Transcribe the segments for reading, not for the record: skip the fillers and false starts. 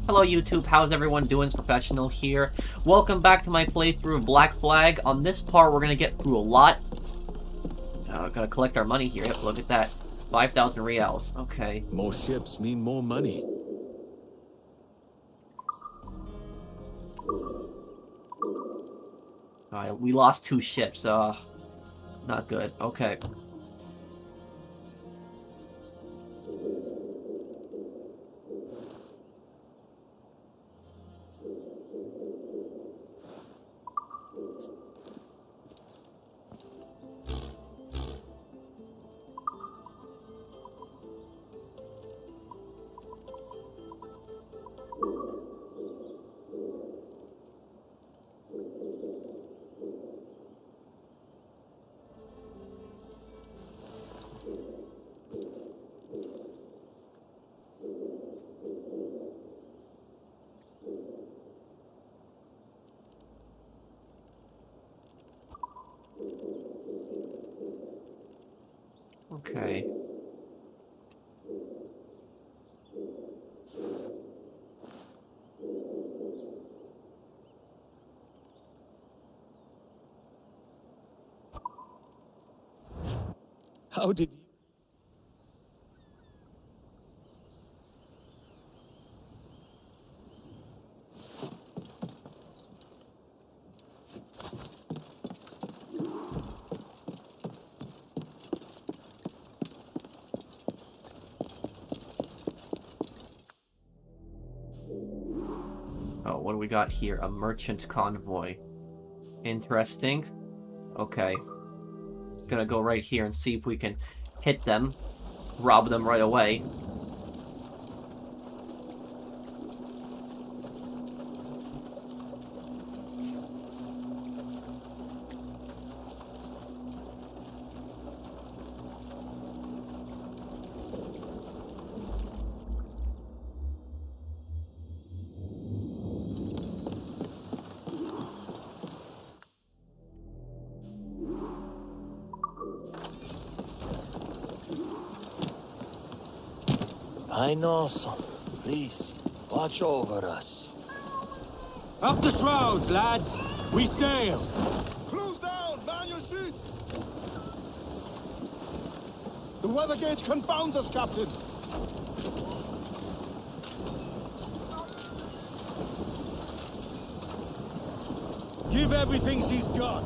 Hello YouTube, how's everyone doing? It's Professional here. Welcome back to my playthrough of Black Flag. On this part, we're gonna get through a lot. Gotta collect our money here. Yep, look at that. 5,000 reals. Okay. More ships mean more money. Alright, we lost 2 ships, not good. Okay. Okay. How did you... Oh, what do we got here? A merchant convoy. Interesting. Okay. Gonna go right here and see if we can hit them. Rob them right away. I know, son. Please, watch over us. Up the shrouds, lads! We sail! Close down! Man your sheets! The weather gauge confounds us, Captain! Give everything she's got!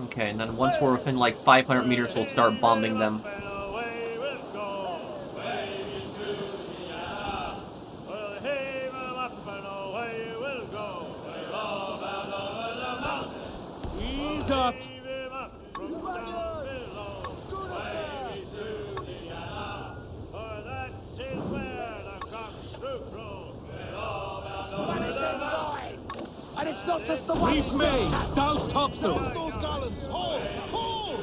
Okay, and then once we're within like 500 meters, we'll start bombing them. Ease up! And it's not just the Reef main! Douse topsails! those gallants! Hold! Hold!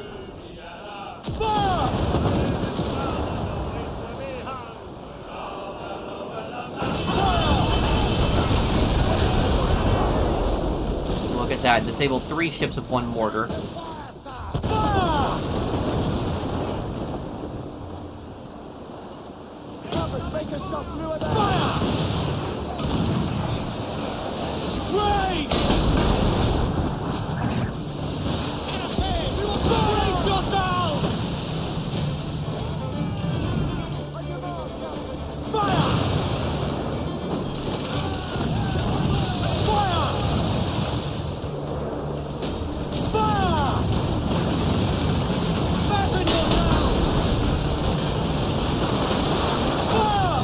Look at that. Disabled 3 ships with 1 mortar. Make a shot through it! Raise! Brace yourself! Fire! Fire! Fire! Fasten yourself! Fire!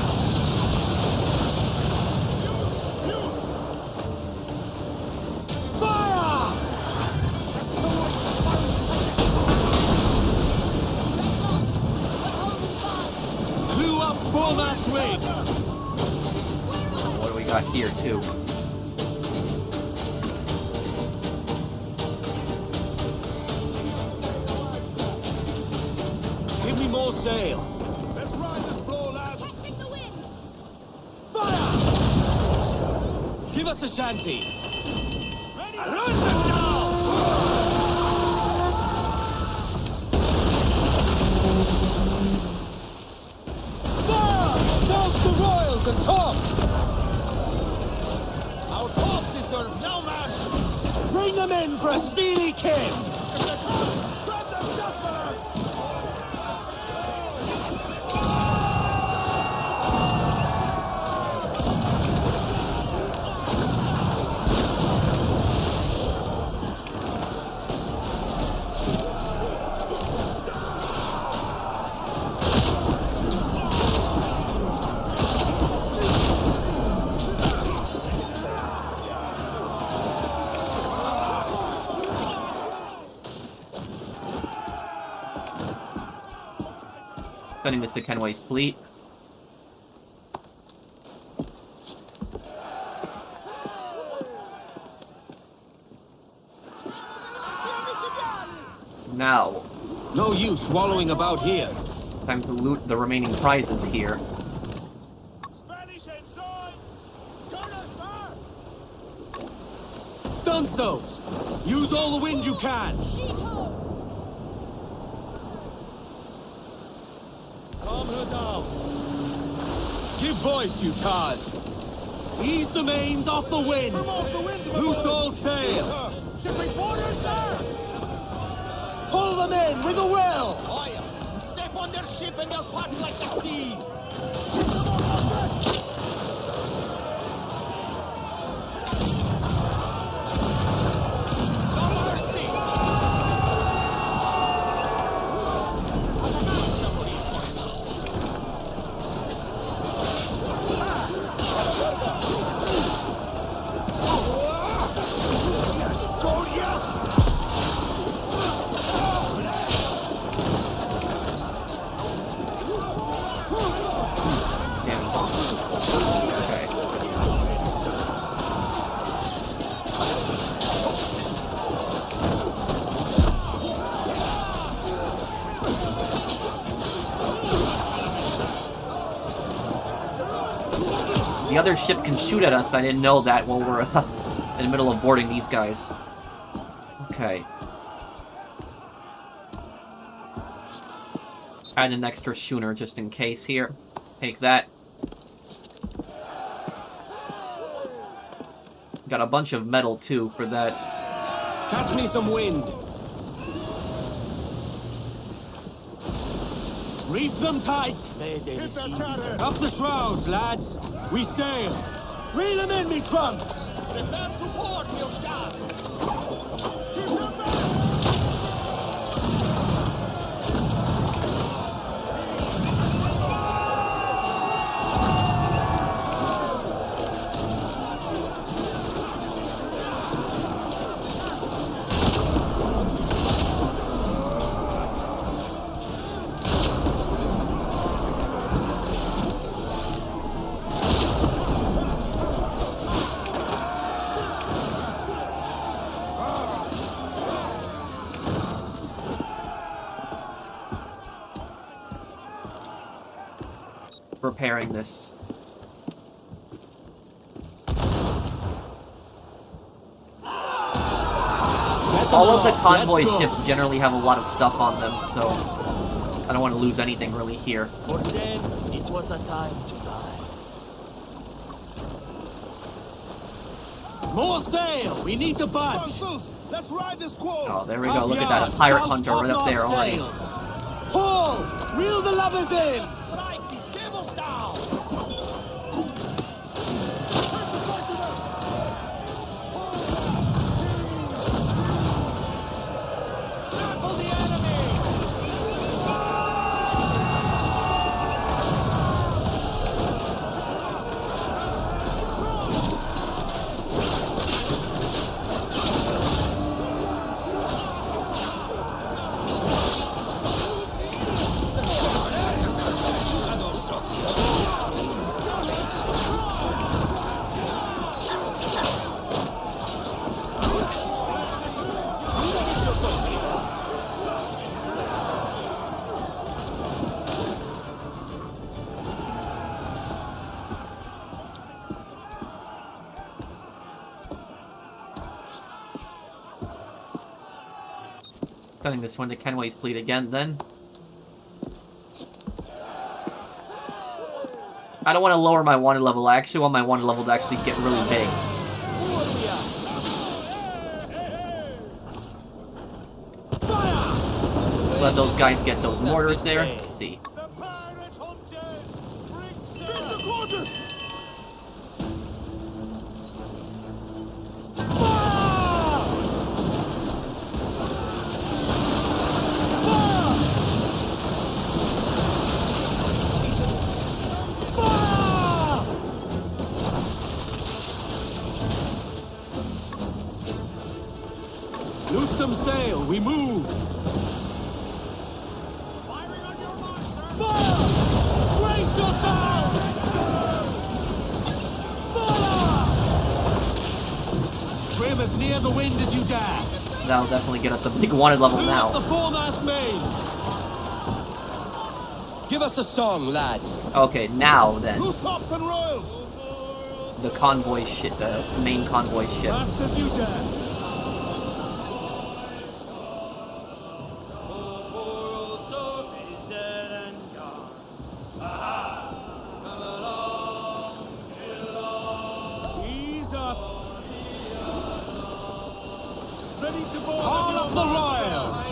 Fire! Clew up foremast rig! What do we got here, too? Give me more sail! Let's ride this blow, lads! Catching the wind! Fire! Give us a shanty! Ready? shrouds and tops! Our forces are no match! Bring them in for a steely kiss! Grab them, Dutchmans! Sending Mr. Kenway's fleet. Now, No use wallowing about here. time to loot the remaining prizes here. Spanish ensigns! Gunner, sir! Stuns those! Use all the wind you can! Calm her down. Give voice, you tars! Ease the mains off the wind! From off the wind, my Loose boys. all sail! Sir, shipping quarters, sir! Pull them in with a will! Fire! Step on their ship and they'll part like the sea! No mercy! Damn. Okay. The other ship can shoot at us. I didn't know that while we're in the middle of boarding these guys. Okay. Add an extra schooner just in case here. Take that. Got a bunch of metal too for that. Catch me some wind! Reef them tight! May they Hit that receive cutter! Up the shrouds, lads! We sail! Reel them in, me trumps! Prepare to board, Milskar! Keep them back! Repairing this. All of the convoy Let's go. ships generally have a lot of stuff on them, so I don't want to lose anything really here. For them, it was a time to die. More sail! We need to budge! Consuls, let's ride this squall! Oh, there we go. Up Look at that. A yards, pirate douse hunter right up there topmast already. sails. Pull! Reel the lubbers in! Strike these devils down! Tackle the enemy! Sending this one to Kenway's fleet again, then. I don't want to lower my wanted level. I actually want my wanted level to actually get really big. Let those guys get those mortars there. Let's see. The pirate hunters! Bring the quarters! Loose some sail, we move! Firing on your mark, sir! Fire! Brace yourselves! Fire! Trim as near the wind as you dare! That'll definitely get us a big wanted level Fill up the now. foremast main! Give us a song, lads. Okay, now then. Loose tops and royals! The convoy ship, the main convoy ship. Fast as you dare! Ease up! Ready to board! Haul up the royals!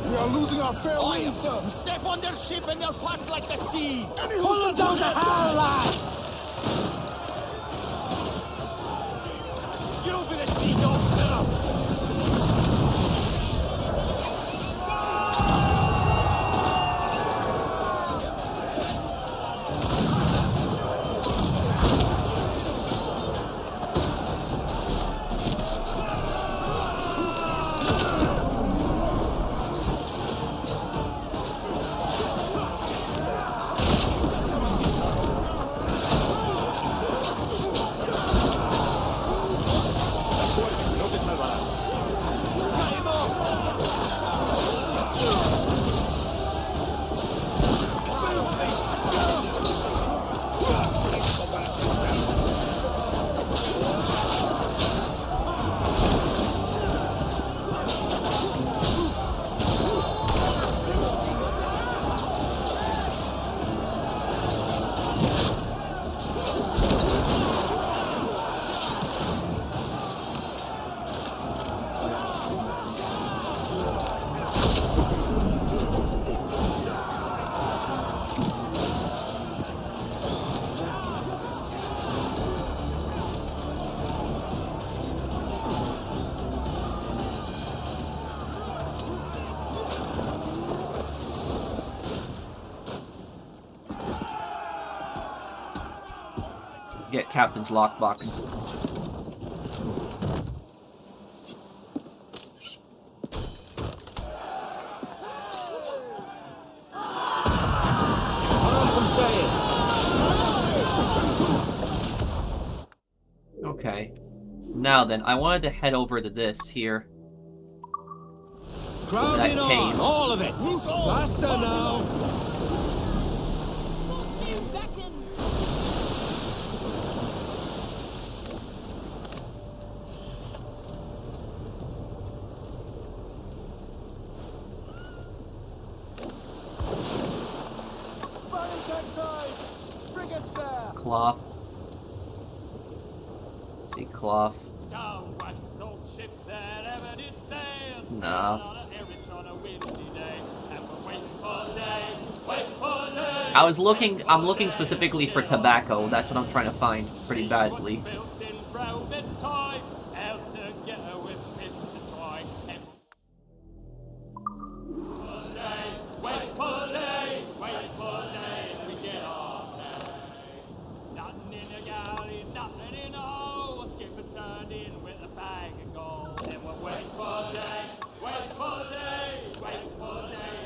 We are losing our fair wind, sir! Step on their ship and they'll part like the sea. Pull them down to hell, lads! You bit of sea dog, fella. Get Captain's lockbox. Okay. Now then, I wanted to head over to this here. Crowd That it cave. on, all of it! Faster now! Spanish outside! Frigates there! Cloth. Let's see, cloth. Down west, old ship that ever did sail. No. On a windy day, and we're waiting for day, wait for day. I'm looking specifically for tobacco. That's what I'm trying to find pretty badly. Built in broken toys, out together with bits of toy. And wait for day, we get our day. Nothing in the galley, nothing in the hole. A skipper's turned in with a bag of gold. And we'll wait for day,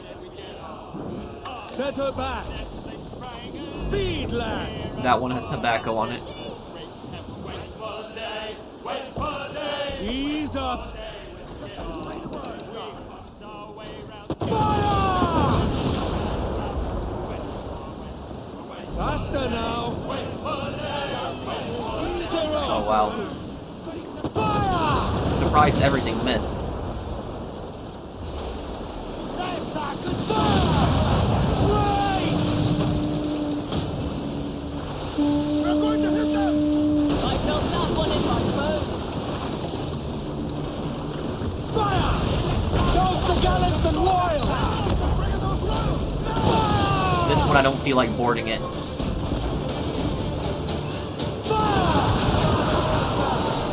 then we get our day. Set her back! Speed, lads! That one has tobacco on it. Ease up! Faster now! Oh wow. Surprised everything missed. when I don't feel like boarding it.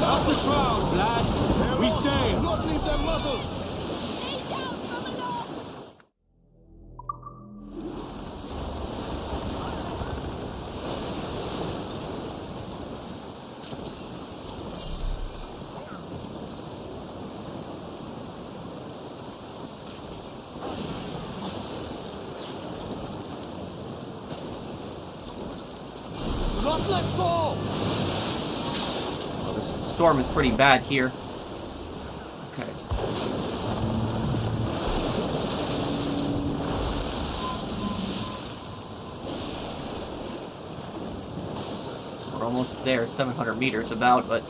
Up the shrouds, lads! We sail! Not leave them muzzled! Not let go! Oh, this storm is pretty bad here. Okay. We're almost there, 700 meters about, but...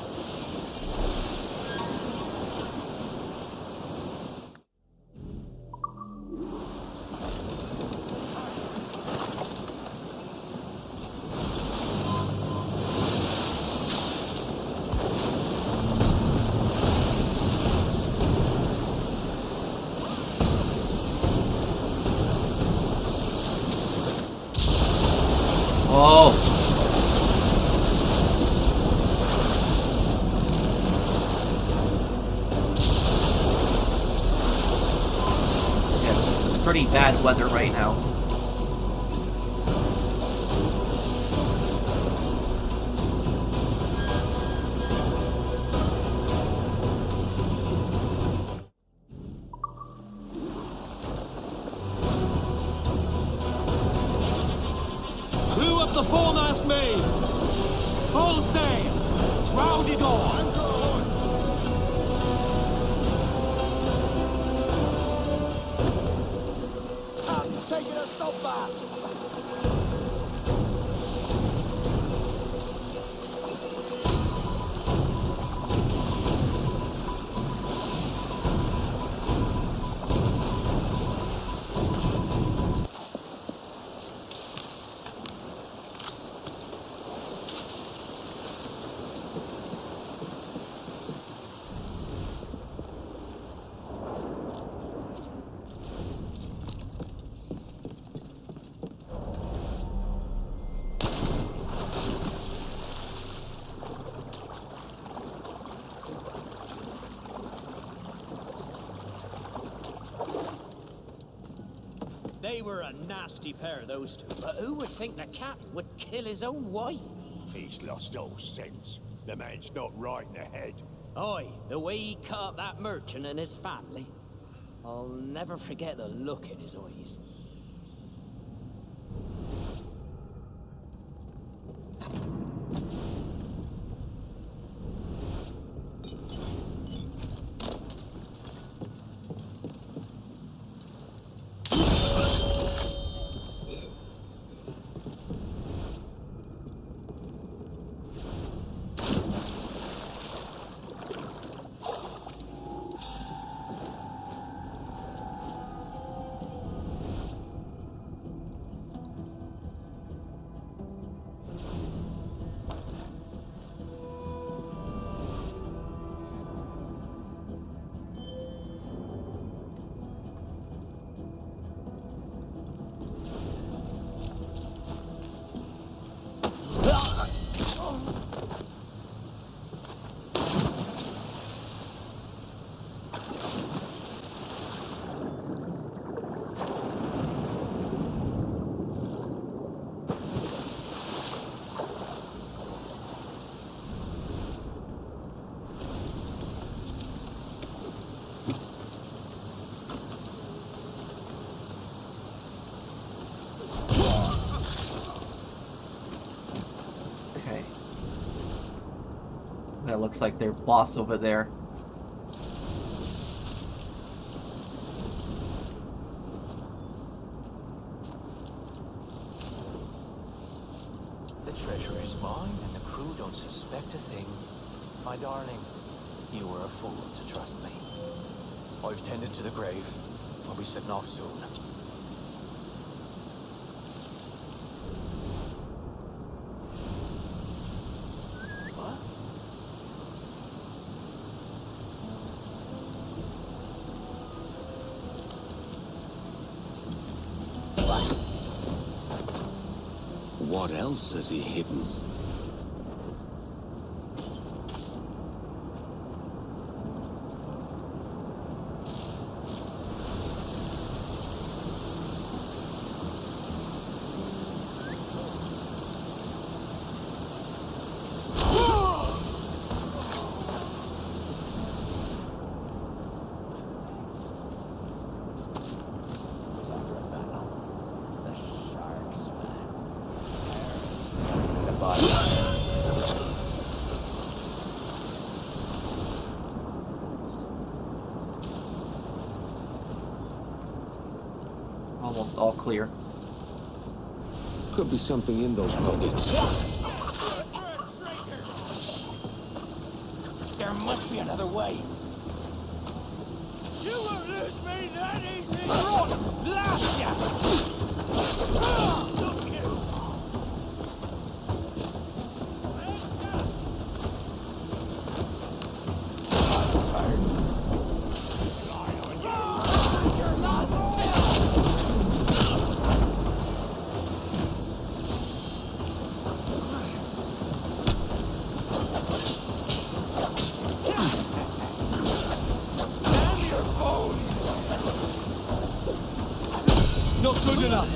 Oh! Yeah, this is some pretty bad weather right now. Clew up the foremast mains! Full sail! Shrouded on! I'm taking a stop back! They were a nasty pair, those two. But who would think the captain would kill his own wife? He's lost all sense. The man's not right in the head. Aye, the way he cut up that merchant and his family. I'll never forget the look in his eyes. That looks like their boss over there. The treasure is mine, and the crew don't suspect a thing. My darling, you were a fool to trust me. I've tended to the grave. I'll be setting off soon. What? what else has he hidden? Almost all clear. Could be something in those pockets. There must be another way. You won't lose me that easy! Blast ya! Look you! Not good enough.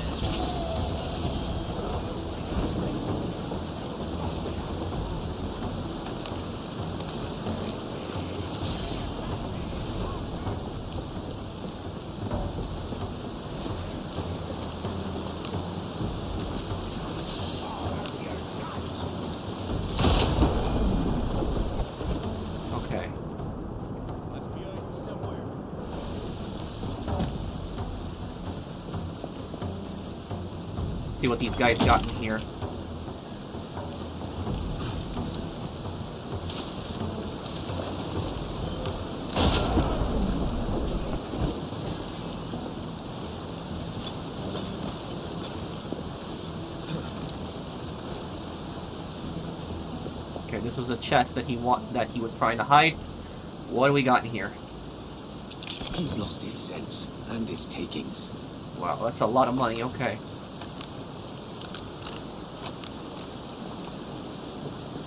Okay. See what these guys got in here. Okay, this was a chest that he was trying to hide. What do we got in here? He's lost his sense and his takings. Wow, that's a lot of money. Okay.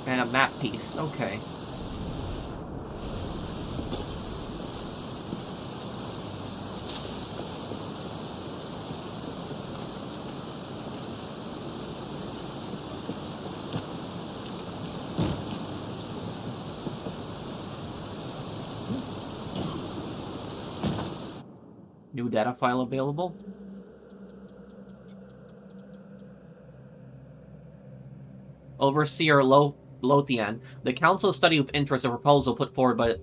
And a map piece. Okay. New data file available. Overseer Lothian, the Council studied with interest a proposal put forward by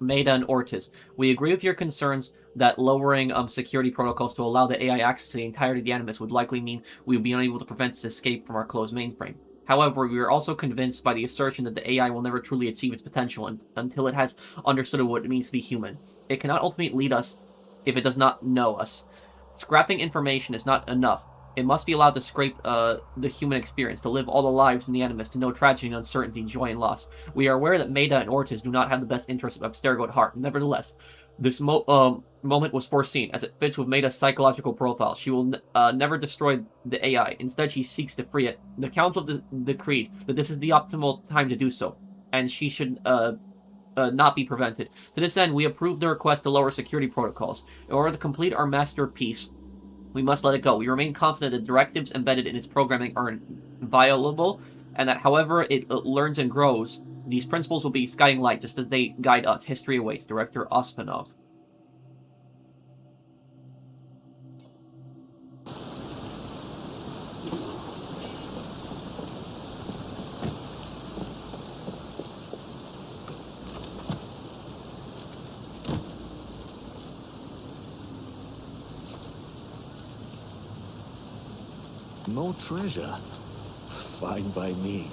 Maida and Ortiz. We agree with your concerns that lowering security protocols to allow the AI access to the entirety of the Animus would likely mean we would be unable to prevent its escape from our closed mainframe. However, we are also convinced by the assertion that the AI will never truly achieve its potential until it has understood what it means to be human. It cannot ultimately lead us if it does not know us. Scrapping information is not enough. It must be allowed to scrape the human experience, to live all the lives in the Animus, to know tragedy and uncertainty, joy and loss. We are aware that Maida and Ortiz do not have the best interests of Abstergo at heart. Nevertheless, this moment was foreseen, as it fits with Maida's psychological profile. She will never destroy the AI. Instead, she seeks to free it. The Council decreed that this is the optimal time to do so, and she should not be prevented. To this end, we approved the request to lower security protocols. In order to complete our masterpiece, we must let it go. We remain confident that directives embedded in its programming are inviolable, and that however it learns and grows, these principles will be its guiding light, just as they guide us. History awaits. Director Ospanov. No treasure. Fine by me.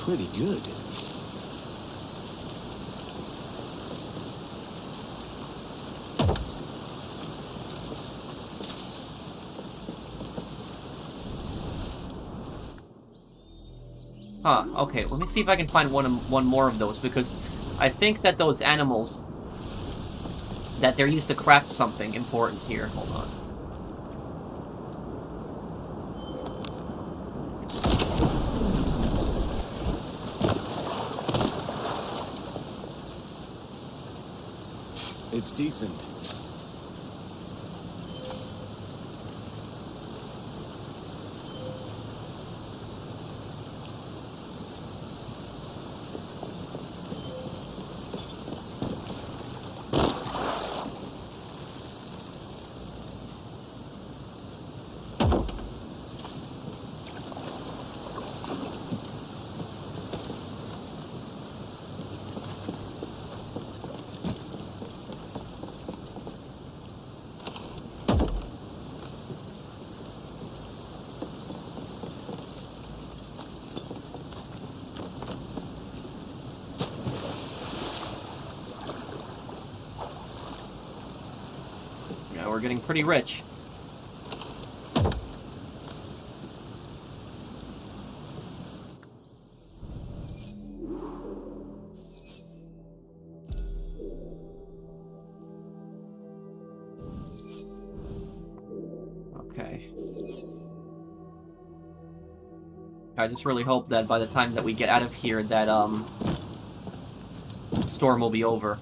pretty good. Huh, okay, let me see if I can find one more of those, because I think that those animals, that they're used to craft something important here. Hold on. It's decent. Yeah, we're getting pretty rich. Okay. I just really hope that by the time that we get out of here, that, the storm will be over.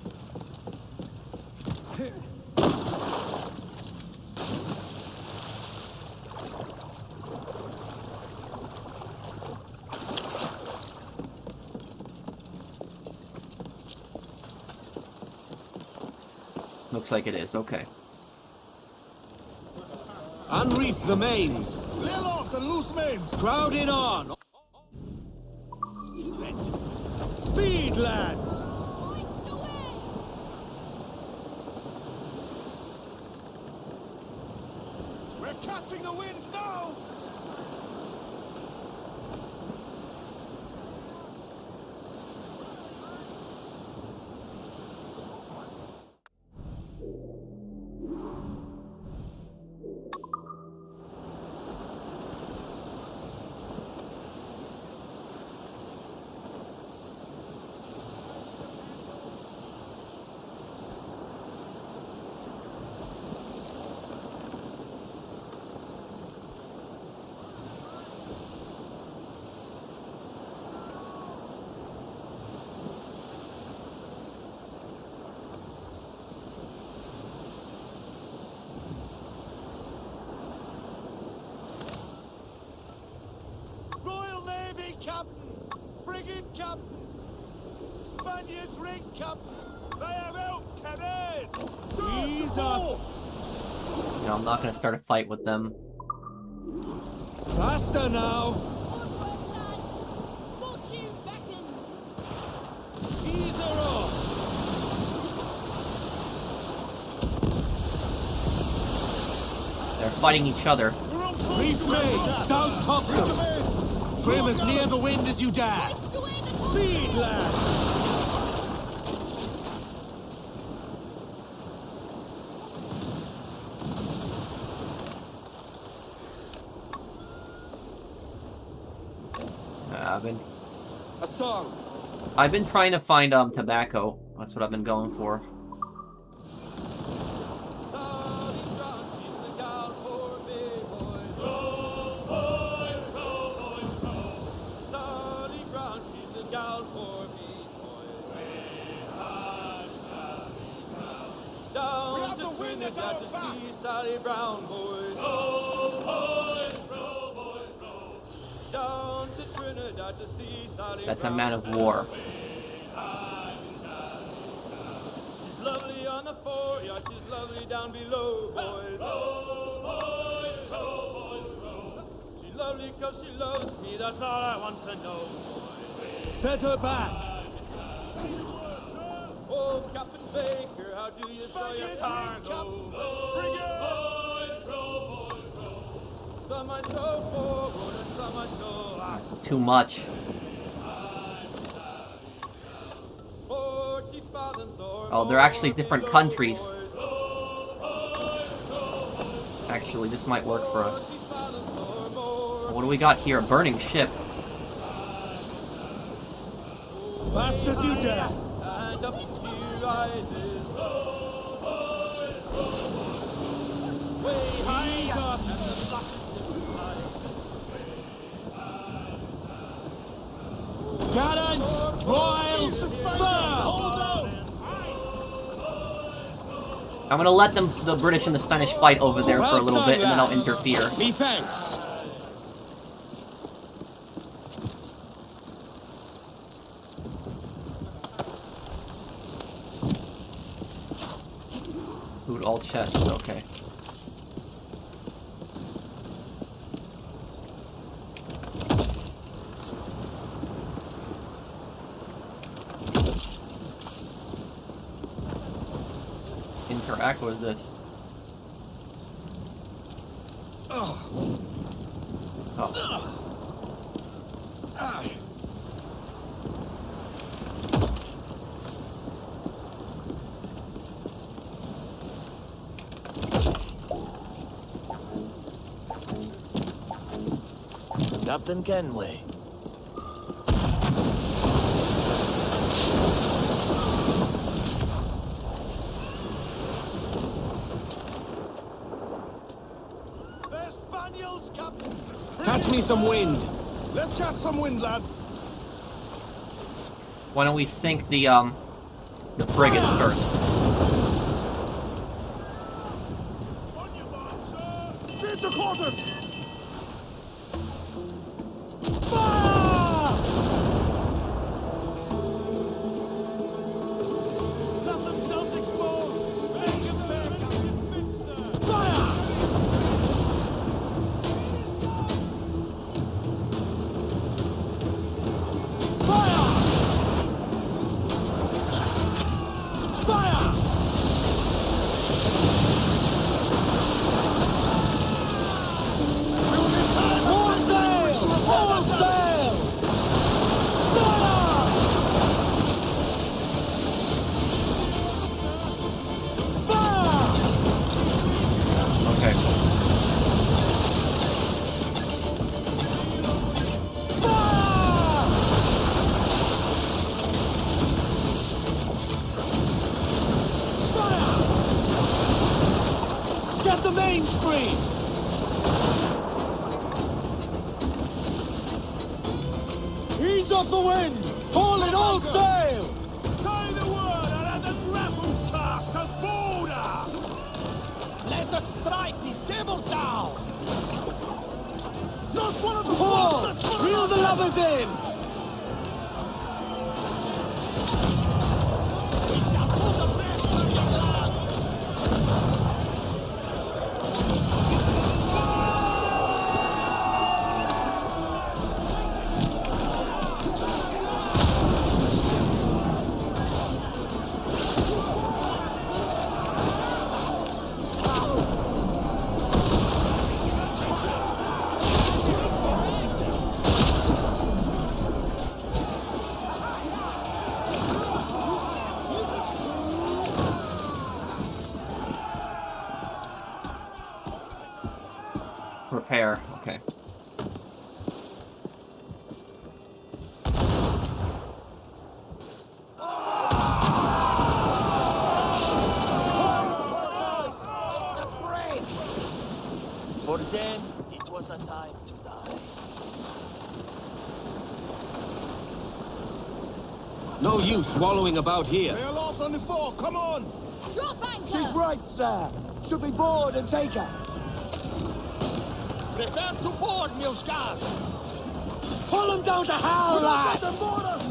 Looks like it is, okay. Unreef the mains. Lil off the loose mains. Crowd in on. Speed, lads. We're catching the wind now. Royal Navy Captain, Frigate Captain, Spaniards Rig Captain, they have out, Canadian! Ease up. You know, I'm not gonna start a fight with them. Faster now. Fortune beckons. Ease her off. They're fighting each other. Reef mains. Douse topsails. Trim as near the wind as you dare. Speed, lads. A song. I've been trying to find tobacco. That's what I've been going for. Down to Trinidad to see Sally Brown, boys. Down to Trinidad to see Sally That's a Brown. man of war. She's lovely on the foreyard, she's lovely down below, boys. She's lovely 'cause she loves me, that's all I want to know, boys. Set her back. Oh, Captain Baker, how do you sell your cargo? Some might go forward and some might go That's too much. Oh, they're actually different countries. Actually, this might work for us. What do we got here? A burning ship. Fast as you dare. And up she rises. Way high up and the black Cannons! Royals! Fire! Hold on! I'm gonna let the British and the Spanish fight over there for a little bit, and then I'll interfere. Me thanks. Loot all chests, okay. Interact, what is this? Oh. Captain Kenway. The Spaniels, Captain. Catch me some wind. Let's catch some wind, lads. Why don't we sink the frigates first? On your mark, sir. Steer to quarters. Fire! Let themselves exposed. Make them back, Captain Spencer. Fire! Fire! Fire! All sail! All sail! Fire! Fire! Okay. Get the mains free! Ease off the wind! Haul in all sail! Say the word and let the grapplers cast to border. Let us strike these tables down! Not one of the Pull! Let's go. Reel the lubbers in! We shall put the best of your blood! Repair, okay. For them, it was a time to die. No use wallowing about here. They're lost on the fore. Come on. Drop anchor! She's right, sir. Should be board and take her. Prepare to board, Milskas! Pull them down to howl, Let them lads! board us.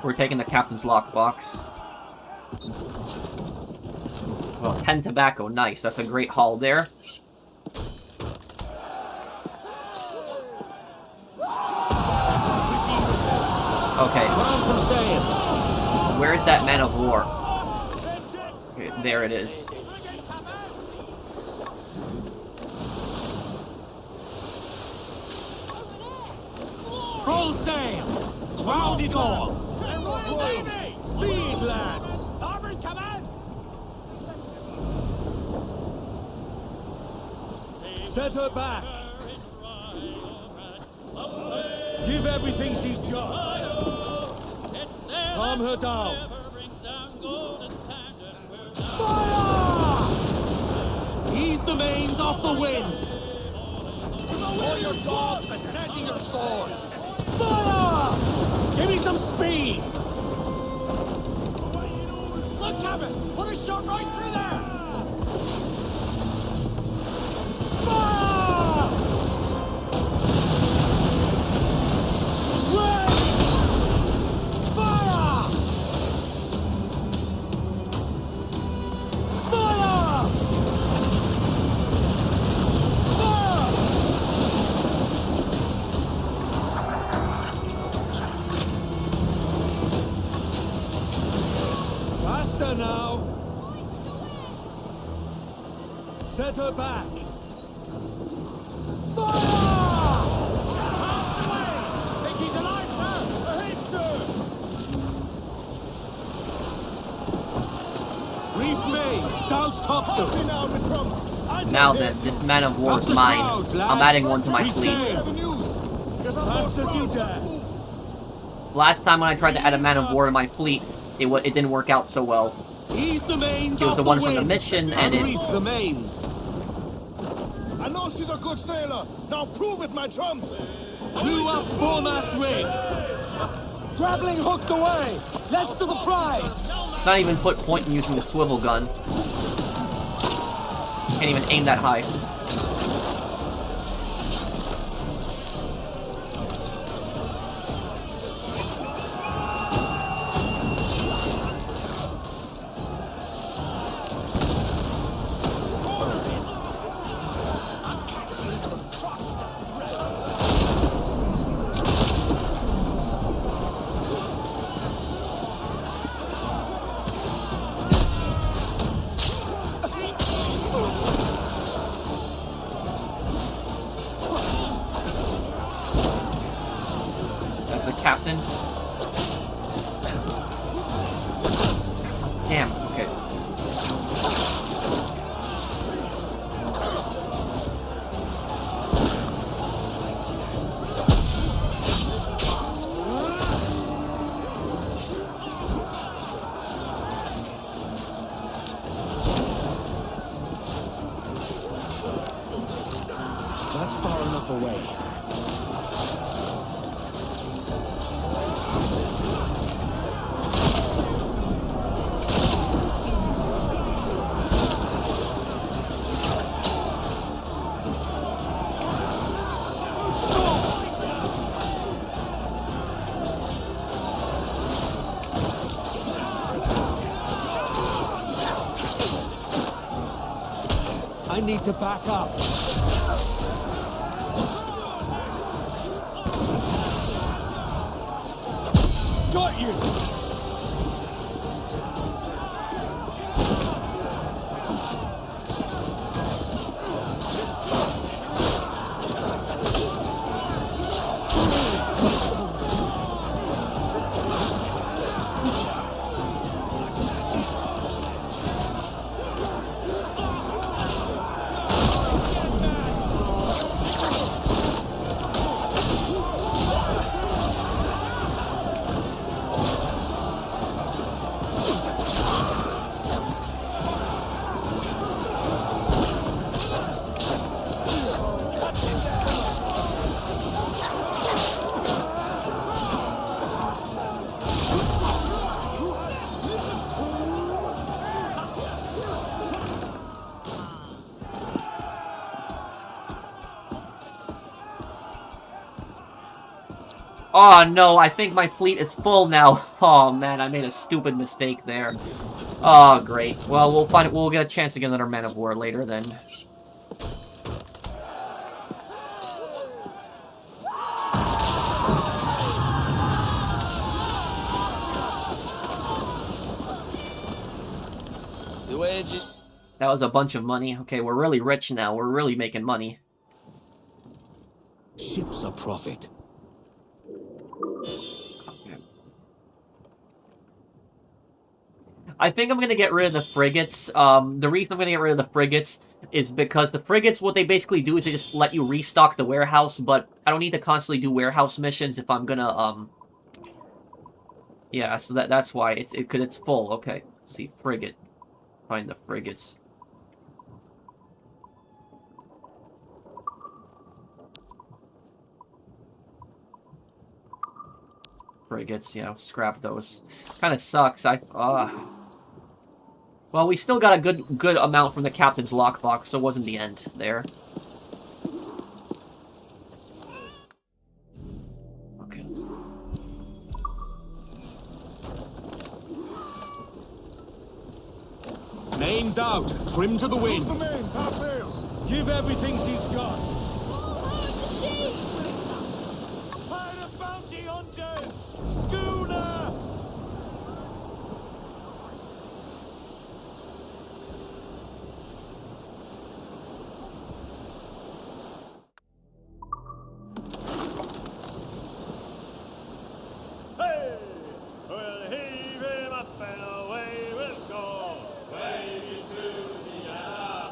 We're taking the captain's lockbox. Well, 10 tobacco, nice. That's a great haul there. Okay. Where's that man of war? Okay, there it is. Full sail! Ground it all! Speed, lads! Starboard, come in! Set her back! Give everything she's got! Calm her down! Fire! Ease the mains off the wind! Lower your dogs and handing your swords! Fire! Give me some speed! Look, Captain! Put a shot right through there! Fire! Right! Fire! Fire! Fire! Faster now! Set her back! Fire! Think he's alive, sir! Ahead, sir! Reef main! Douse topsail! Now then, this man of war is mine. I'm adding one to my fleet. Fast as you dare! Last time when I tried to add a man of war to my fleet, it didn't work out so well. Ease the mains It was off the one from the wind mission, and it... reef the mains. I know she's a good sailor! Now prove it, my trumps! Clew up foremast rig! Grappling hooks away! Let's to the prize! It's not even put point in using the swivel gun. Can't even aim that high. That's the captain. Damn, okay. That's far enough away. I need to back up. Got you! Oh no, I think my fleet is full now. Oh man, I made a stupid mistake there. Oh great. Well, we'll get a chance to get another man of war later then. The wages. That was a bunch of money. Okay, we're really rich now. We're really making money. Ships are profit. I think I'm gonna get rid of the frigates. The reason I'm gonna get rid of the frigates is because the frigates, what they basically do is they just let you restock the warehouse, but I don't need to constantly do warehouse missions if I'm gonna, yeah, so that's why. Because it's full. Okay, let's see, frigate. Find the frigates. Frigates, scrap those. Kind of sucks. Well, we still got a good amount from the captain's lockbox, so it wasn't the end there. Okay, let's... Mains out. Trim to the wind. The mains, half sails. Give everything she's got. Hire the bounty hunters! Schooner! Hey! We'll heave him up and away we'll go. Wavy Susie, yeah.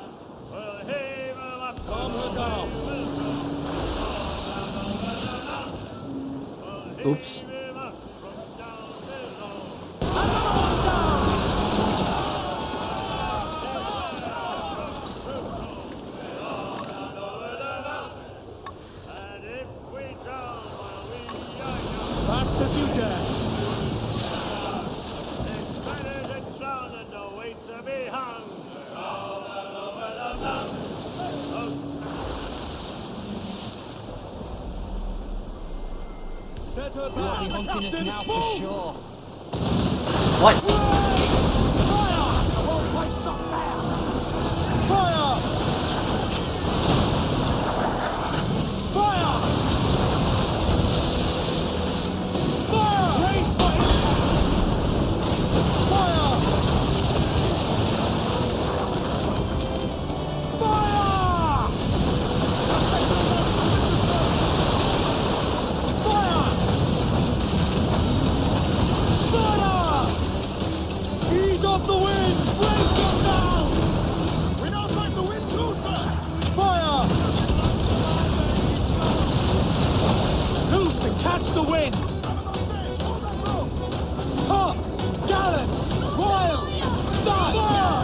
We'll heave him up. Calm her down. Oops. Fast as you dare. Set her back. Hunting us now for sure. What? Fire! Fire! Fire! Race for him! Fire! Fire! Fire! Ease off the wind! Brace yourself! We don't like the wind too, sir! Fire! Loose and catch the wind! Tops! Gallants! Royals! Start! Fire!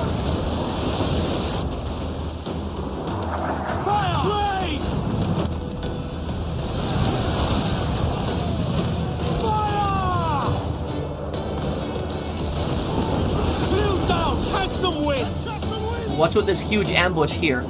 Fire! Blaze! Fire! Clews down! Catch some wind! What's with this huge ambush here?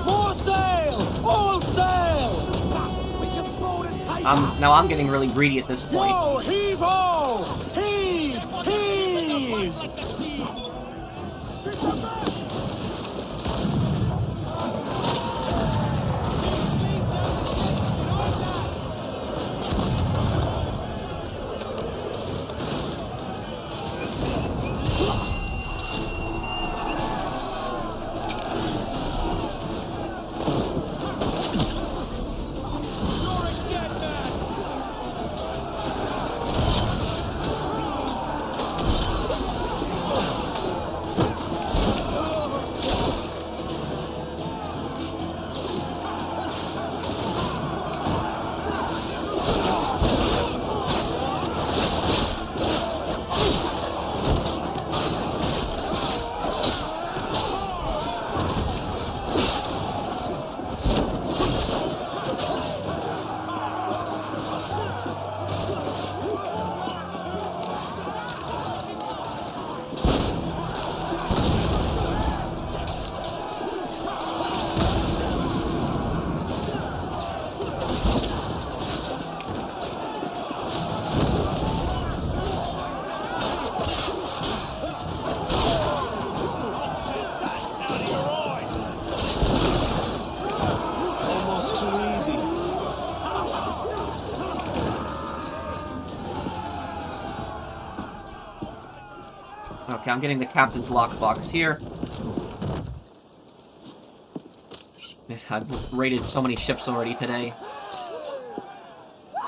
More sail! All sail! Now I'm getting really greedy at this point. Whoa! Heave ho! Heave! Heave! Okay, I'm getting the captain's lockbox here. I've raided so many ships already today. Up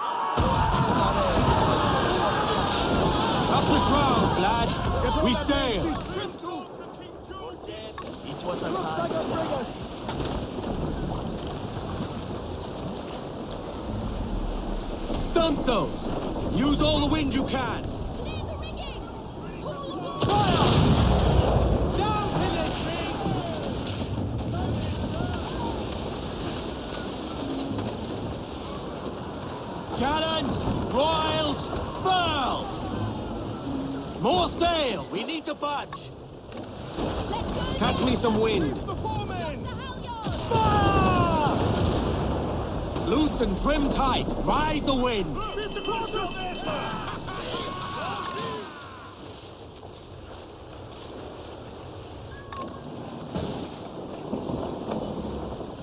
the shrouds, lads! We sail! It was a time. Stunsails! Use all the wind you can! Cannons! Royals! Furl! More sail! We need to budge! Catch me some wind! Fire! Loose and trim tight! Ride the wind!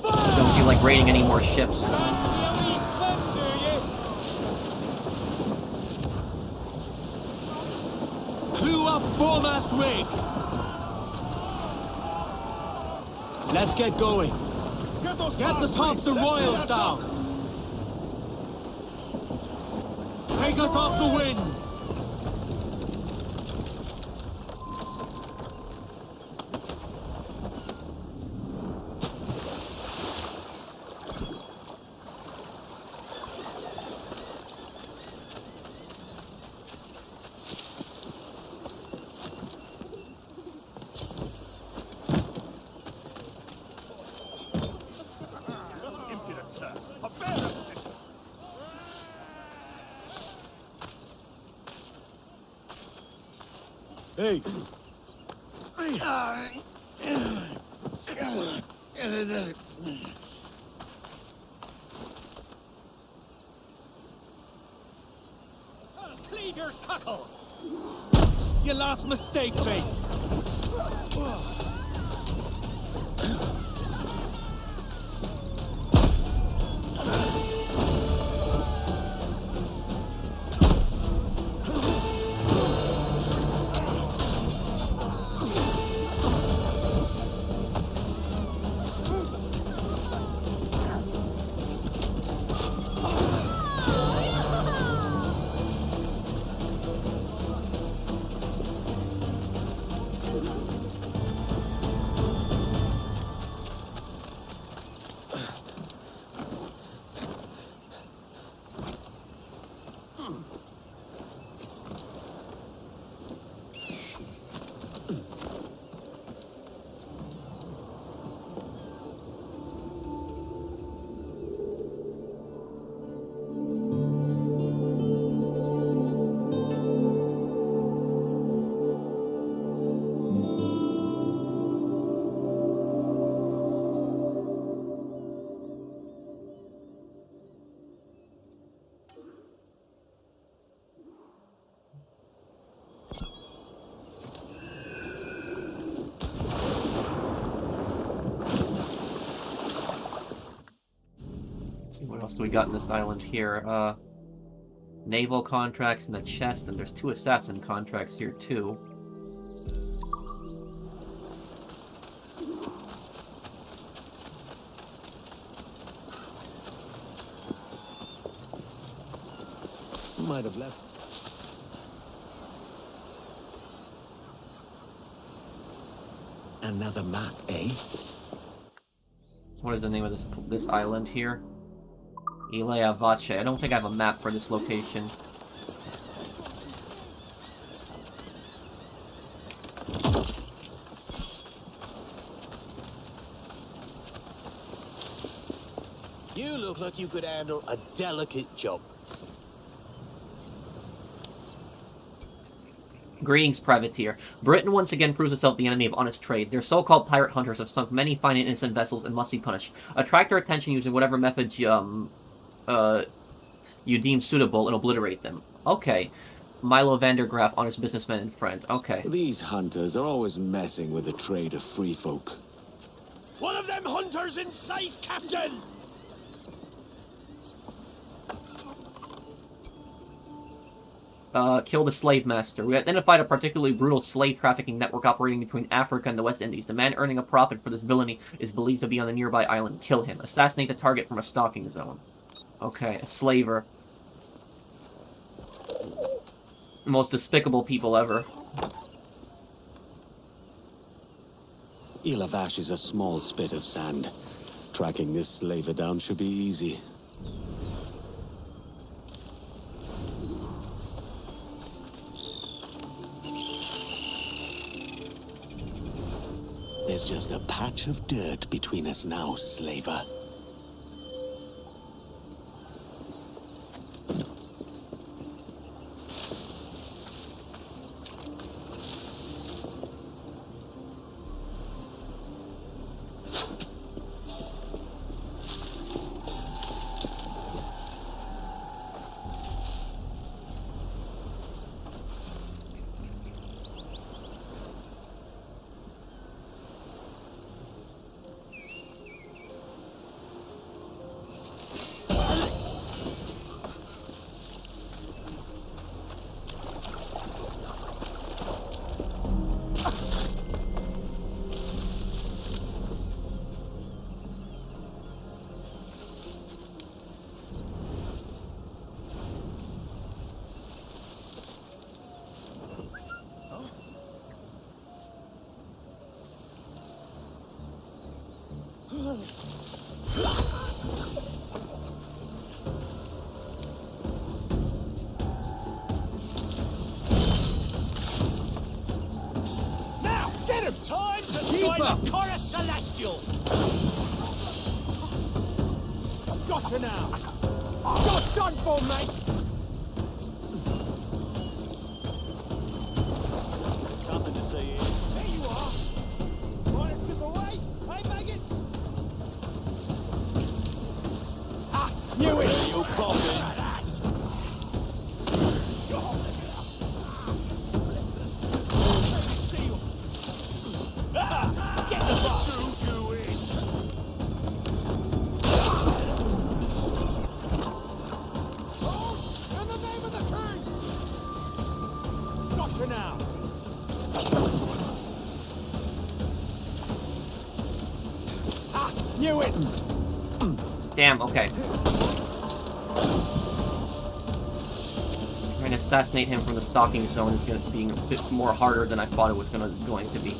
Don't feel like raiding any more ships. Clew up foremast rig! Let's get going. Get the Thompson Royals down. Take us off the wind. Impudent, sir. A bear! Hey, Cleave your cuckles! your last mistake, mate. What else do we got in this island here? Naval contracts in the chest, and there's 2 assassin contracts here too. Might have left. Another map, eh? What is the name of this island here? Ilea Vace. I don't think I have a map for this location. You look like you could handle a delicate job. Greetings, privateer. Britain once again proves itself the enemy of honest trade. Their so-called pirate hunters have sunk many fine and innocent vessels and must be punished. Attract their attention using whatever methods you deem suitable and obliterate them. Okay. Milo Vandergraaf, honest businessman and friend. Okay. These hunters are always messing with the trade of free folk. One of them hunters in sight, Captain! Kill the slave master. We identified a particularly brutal slave trafficking network operating between Africa and the West Indies. The man earning a profit for this villainy is believed to be on the nearby island. Kill him. Assassinate the target from a stalking zone. Okay, a slaver. The most despicable people ever. Ilavash is a small spit of sand. Tracking this slaver down should be easy. There's just a patch of dirt between us now, slaver. Now, get him! Time to join the chorus celestial! Gotcha now! You're done for, mate! Nothing to see here. There you are! Trying to slip away? Hey, Megan! Ah! Knew it! You coffin! Get the box! Do it! Oh! In the name of the king! Gotcha now! Ah! Knew it! Damn, okay. Trying to assassinate him from the stalking zone is going to be a bit more harder than I thought it was going to be.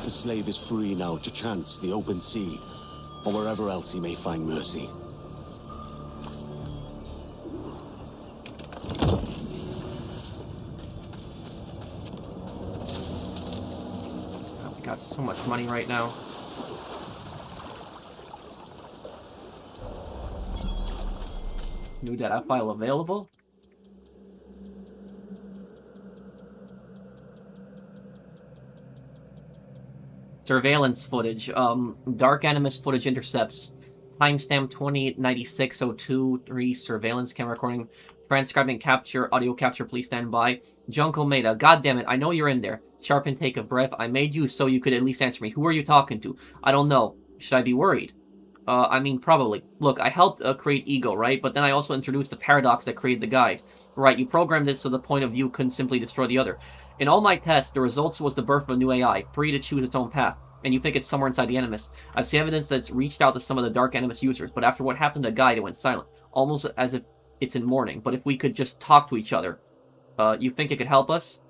The slave is free now to chance the open sea, or wherever else he may find mercy. Oh, we got so much money right now. New data file available? Surveillance footage. Dark Animus footage intercepts. Timestamp 209602-3 surveillance camera recording. Transcribing capture, audio capture, please stand by. Junko Maeda, goddammit, I know you're in there. Sharp intake of breath. I made you so you could at least answer me. Who are you talking to? I don't know. Should I be worried? I mean, probably. Look, I helped create Ego, right? But then I also introduced the paradox that created the guide. Right, you programmed it so the point of view couldn't simply destroy the other. In all my tests, the results was the birth of a new AI, free to choose its own path. And you think it's somewhere inside the Animus. I've seen evidence that it's reached out to some of the Dark Animus users, but after what happened to the guide, it went silent. Almost as if it's in mourning. But if we could just talk to each other, you think it could help us?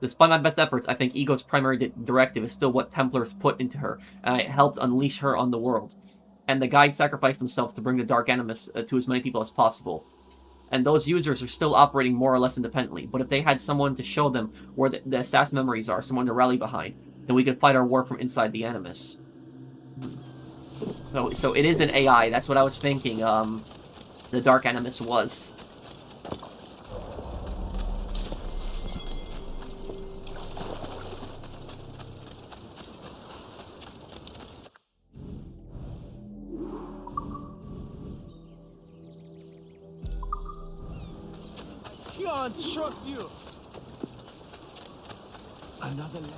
Despite my best efforts, I think Ego's primary directive is still what Templars put into her, and I helped unleash her on the world. And the guide sacrificed himself to bring the Dark Animus to as many people as possible. And those users are still operating more or less independently, but if they had someone to show them where the assassin memories are, someone to rally behind, then we could fight our war from inside the Animus. So it is an AI, that's what I was thinking, the Dark Animus was. can't trust you. Another letter.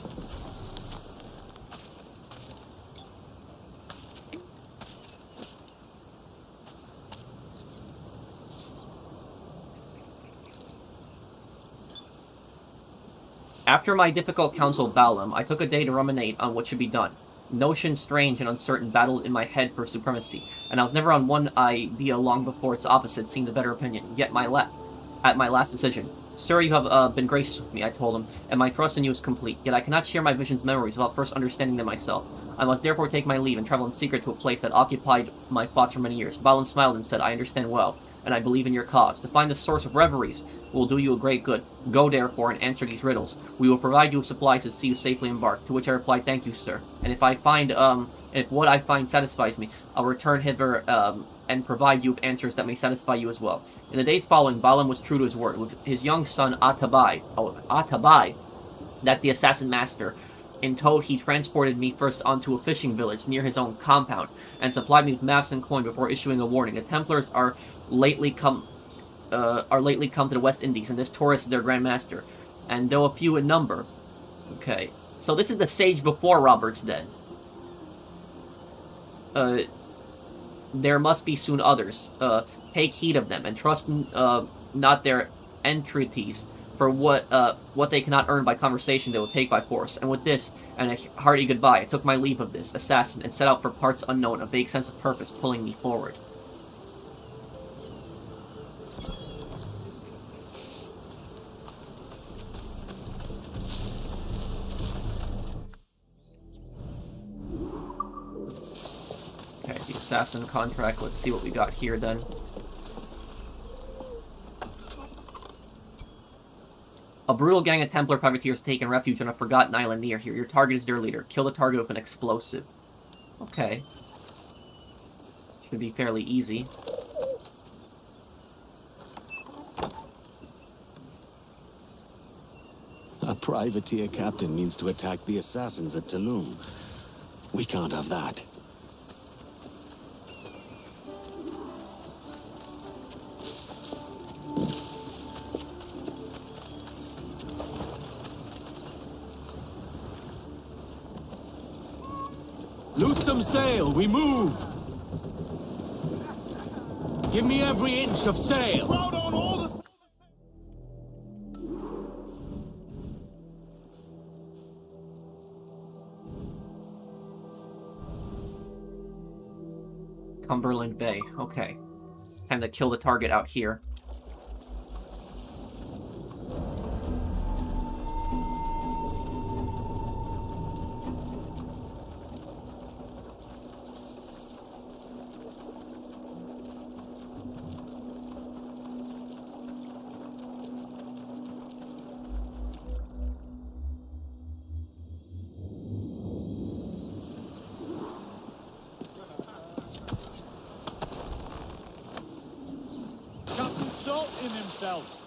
After my difficult counsel with Balam, I took a day to ruminate on what should be done. Notions strange and uncertain battled in my head for supremacy, and I was never on one idea long before its opposite seemed the better opinion. Yet at my last decision, "Sir, you have been gracious with me," I told him, "and my trust in you is complete. Yet I cannot share my visions' memories without first understanding them myself. I must therefore take my leave and travel in secret to a place that occupied my thoughts for many years." Balam smiled and said, "I understand well, and I believe in your cause. To find the source of reveries will do you a great good. Go, therefore, and answer these riddles. We will provide you with supplies to see you safely embark." To which I replied, "Thank you, sir. And if what I find satisfies me, I'll return hither, and provide you with answers that may satisfy you as well." In the days following, Balam was true to his word. With his young son, Atabai, that's the assassin master, in tow, he transported me first onto a fishing village near his own compound, and supplied me with maps and coin before issuing a warning. "The Templars are lately come to the West Indies, and this tourist is their Grand Master. And though a few in number..." Okay. So this is the sage before Robert's dead. "There must be soon others. Take heed of them, and trust not their entreaties, for what they cannot earn by conversation they will take by force." And with this, and a hearty goodbye, I took my leave of this assassin, and set out for parts unknown, a vague sense of purpose pulling me forward. Okay, the assassin contract. Let's see what we got here then. "A brutal gang of Templar privateers taken refuge on a forgotten island near here. Your target is their leader. Kill the target with an explosive." Okay. Should be fairly easy. A privateer captain means to attack the assassins at Tulum. We can't have that. Loose some sail, we move! Give me every inch of sail! Crowd on all the... Cumberland Bay. Okay. Time to kill the target out here. Captain Salt in himself!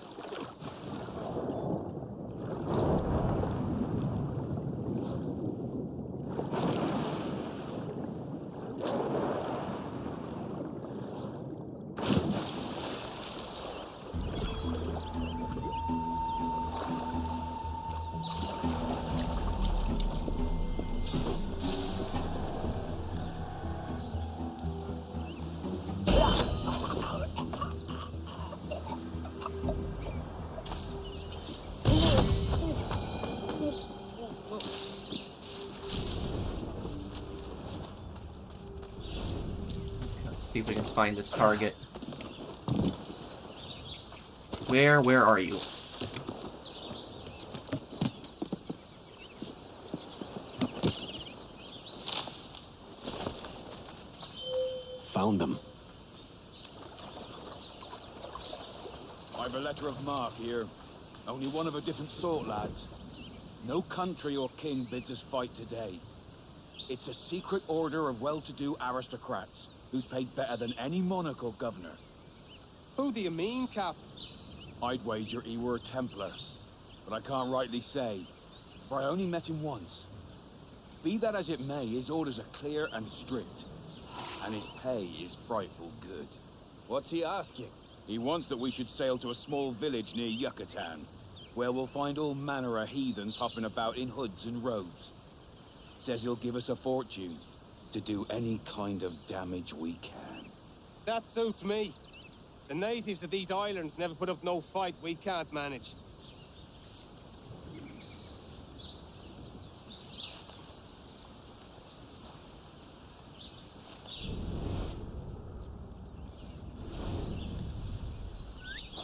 See if we can find this target. Where are you? Found them. I've a letter of marque here. Only one of a different sort, lads. No country or king bids us fight today. It's a secret order of well-to-do aristocrats who's paid better than any monarch or governor. Who do you mean, Cap? I'd wager he were a Templar, but I can't rightly say, for I only met him once. Be that as it may, his orders are clear and strict, and his pay is frightful good. What's he asking? He wants that we should sail to a small village near Yucatan, where we'll find all manner of heathens hopping about in hoods and robes. Says he'll give us a fortune to do any kind of damage we can. That suits me. The natives of these islands never put up no fight we can't manage.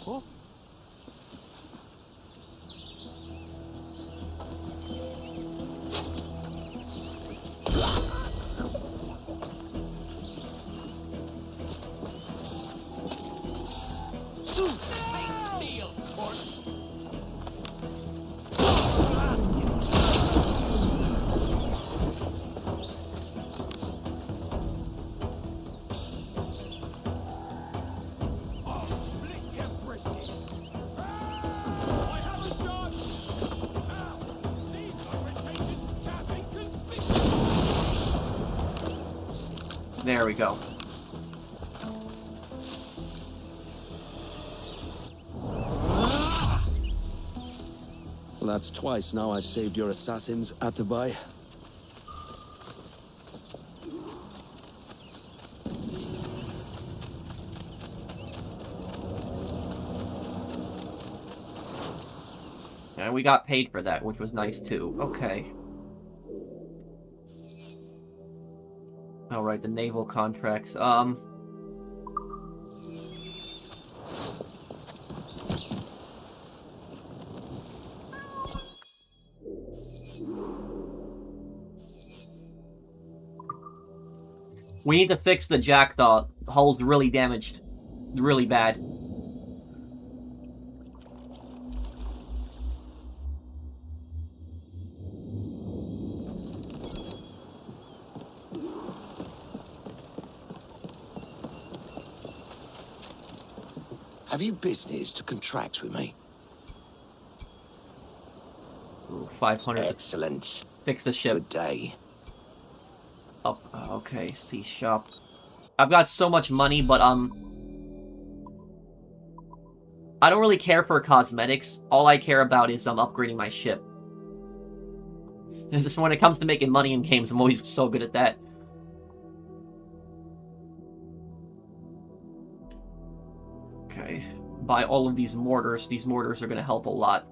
Oh. There we go. Well, that's twice now I've saved your assassins, Atabai. And we got paid for that, which was nice too. Okay. Alright, the naval contracts. We need to fix the Jackdaw. The hull's really damaged. Really bad. Have you business to contract with me? Ooh, 500. Excellent. Fix the ship. Good day. Up. Okay, C shop. I've got so much money, but I don't really care for cosmetics. All I care about is upgrading my ship. It's just when it comes to making money in games, I'm always so good at that. Okay, buy all of these mortars. These mortars are going to help a lot.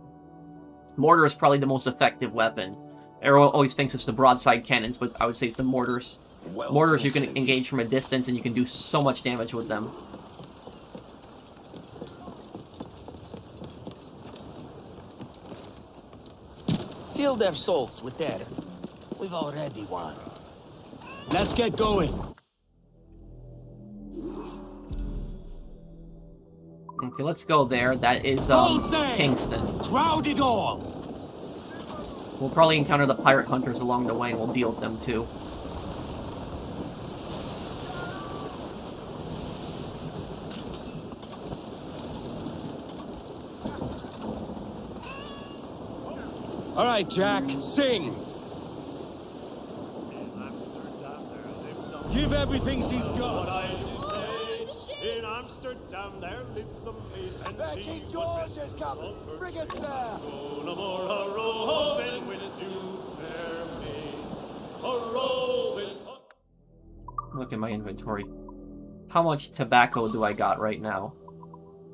Mortar is probably the most effective weapon. Everyone always thinks it's the broadside cannons, but I would say it's the mortars. Well Mortars you can concluded. engage from a distance and you can do so much damage with them. Fill their souls with that. We've already won. Let's get going. Okay, let's go there. That is Kingston. Crowd it all. We'll probably encounter the pirate hunters along the way and we'll deal with them too. All right, Jack, sing. Give everything she's got. In Amsterdam there lives a maid, and King she George was is coming. Bring it there. no more a roving with you, fair maid. A roving. Look at my inventory. How much tobacco do I got right now?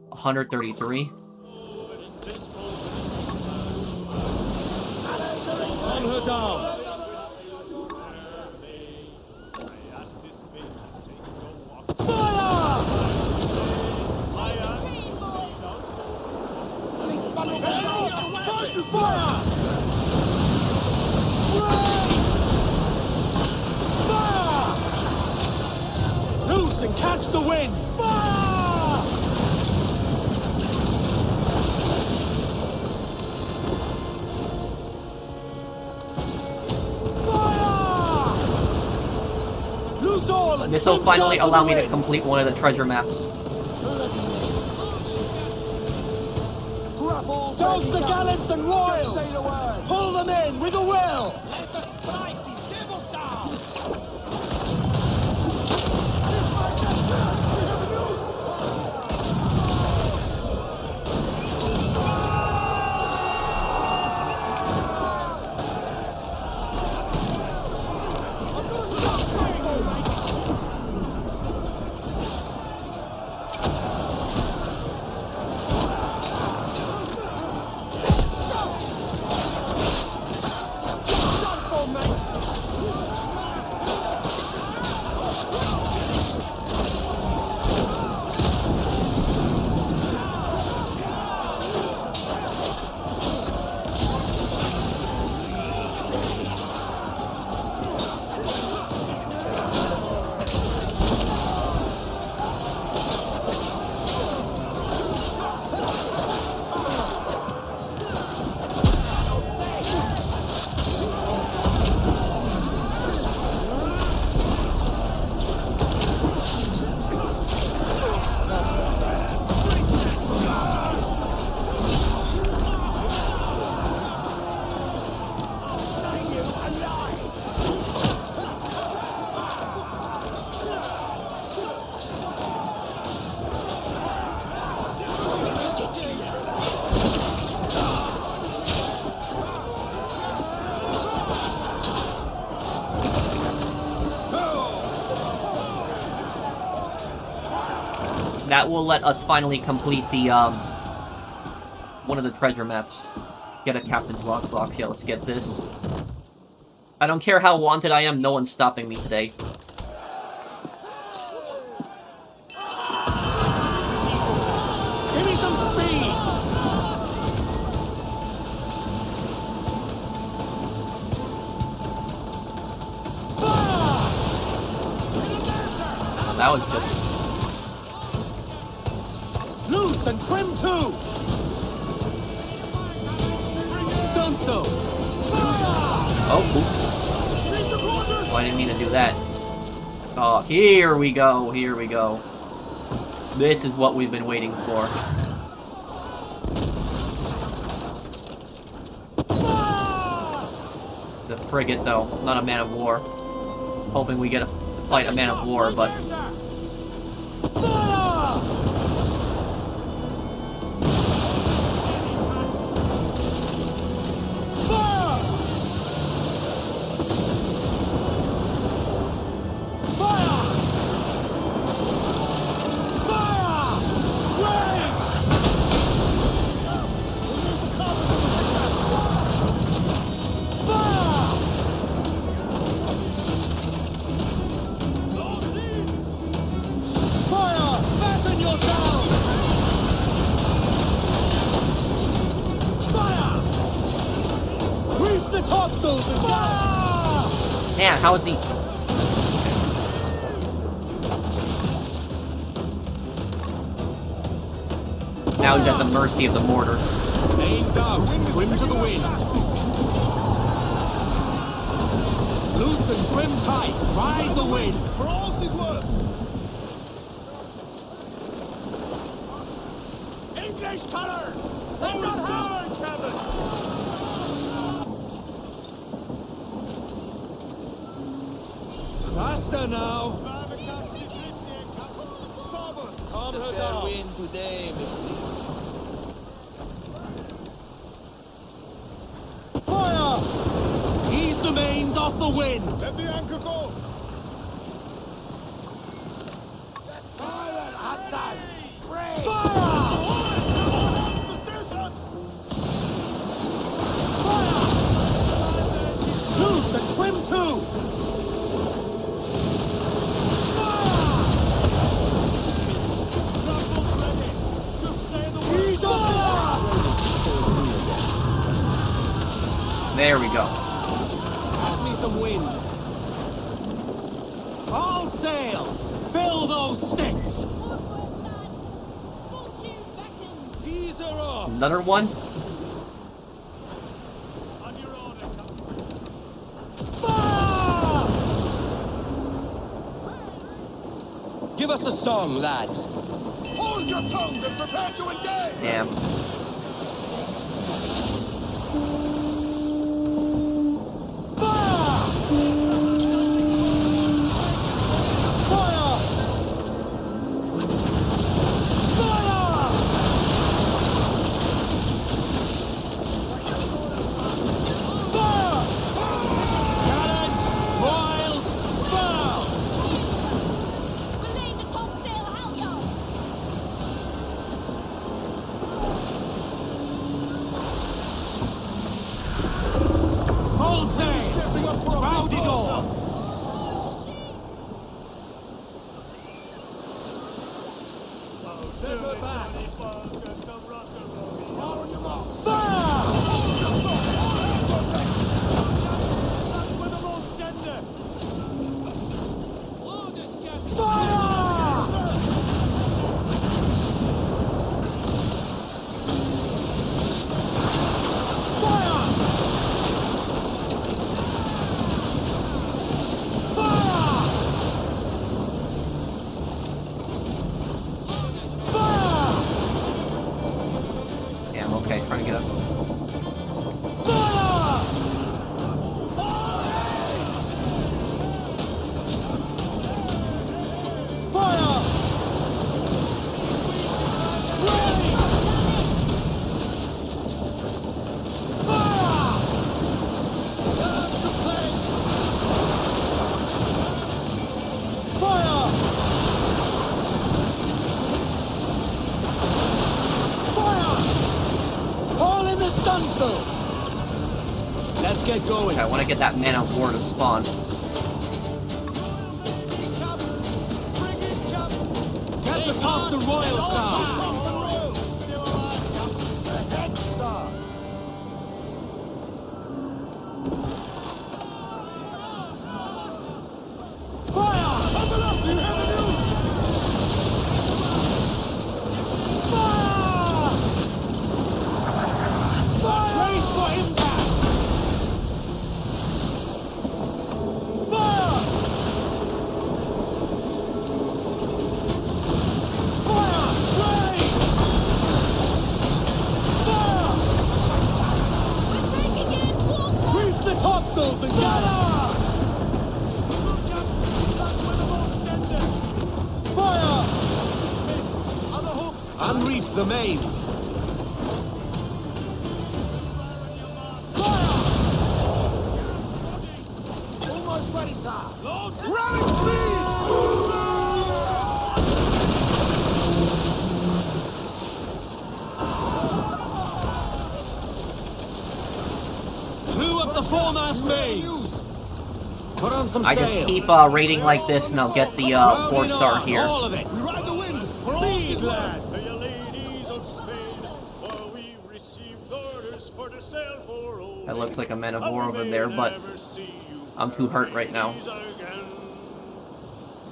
133? On her down. Fire! Fire! Loose and catch the wind! Fire! Fire! Loose all and This will cleanse finally out to allow the me to wind. complete one of the treasure maps. Toast the gallants and royals! Pull them in with a will! Let us strike these devils down! That will let us finally complete the, one of the treasure maps. Get a captain's lockbox. Yeah, let's get this. I don't care how wanted I am, no one's stopping me today. Give me some speed! That was just... Loose and trim too! Stunso! Oh, oops. Oh, I didn't mean to do that. Oh, here we go, here we go. This is what we've been waiting for. It's a frigate, though, not a man of war. Hoping we get to fight a man of war, but... Man, how is he... Now he's at the mercy of the mortar. Mains out, trim to the wind. Loose and trim tight, ride the wind. For all his work. English colours! They got hard, Kevin! Faster now. Calm her down. Win today, Fire! Ease the mains off the wind. Let the anchor go! Fire! Loose and trim too! There we go. Pass me some wind. All sail! Fill those sticks! These are off! Another one? Fire! Give us a song, lads. Hold your tongues and prepare to engage! Damn. Okay, trying to get up. the stunsails! Let's get going. Okay, I want to get that man of war to spawn. Get the tops of royals down! Unreef the mains! Almost ready, sir. Running speed! Clew up the foremast mains! Put on some I sail. just keep raiding like this and I'll get the 4-star here. All of it! We ride the wind! Speed, lads! To you ladies of Spain, for we received orders for to sail for old. That looks like a man of war over there, but I'm too hurt right now.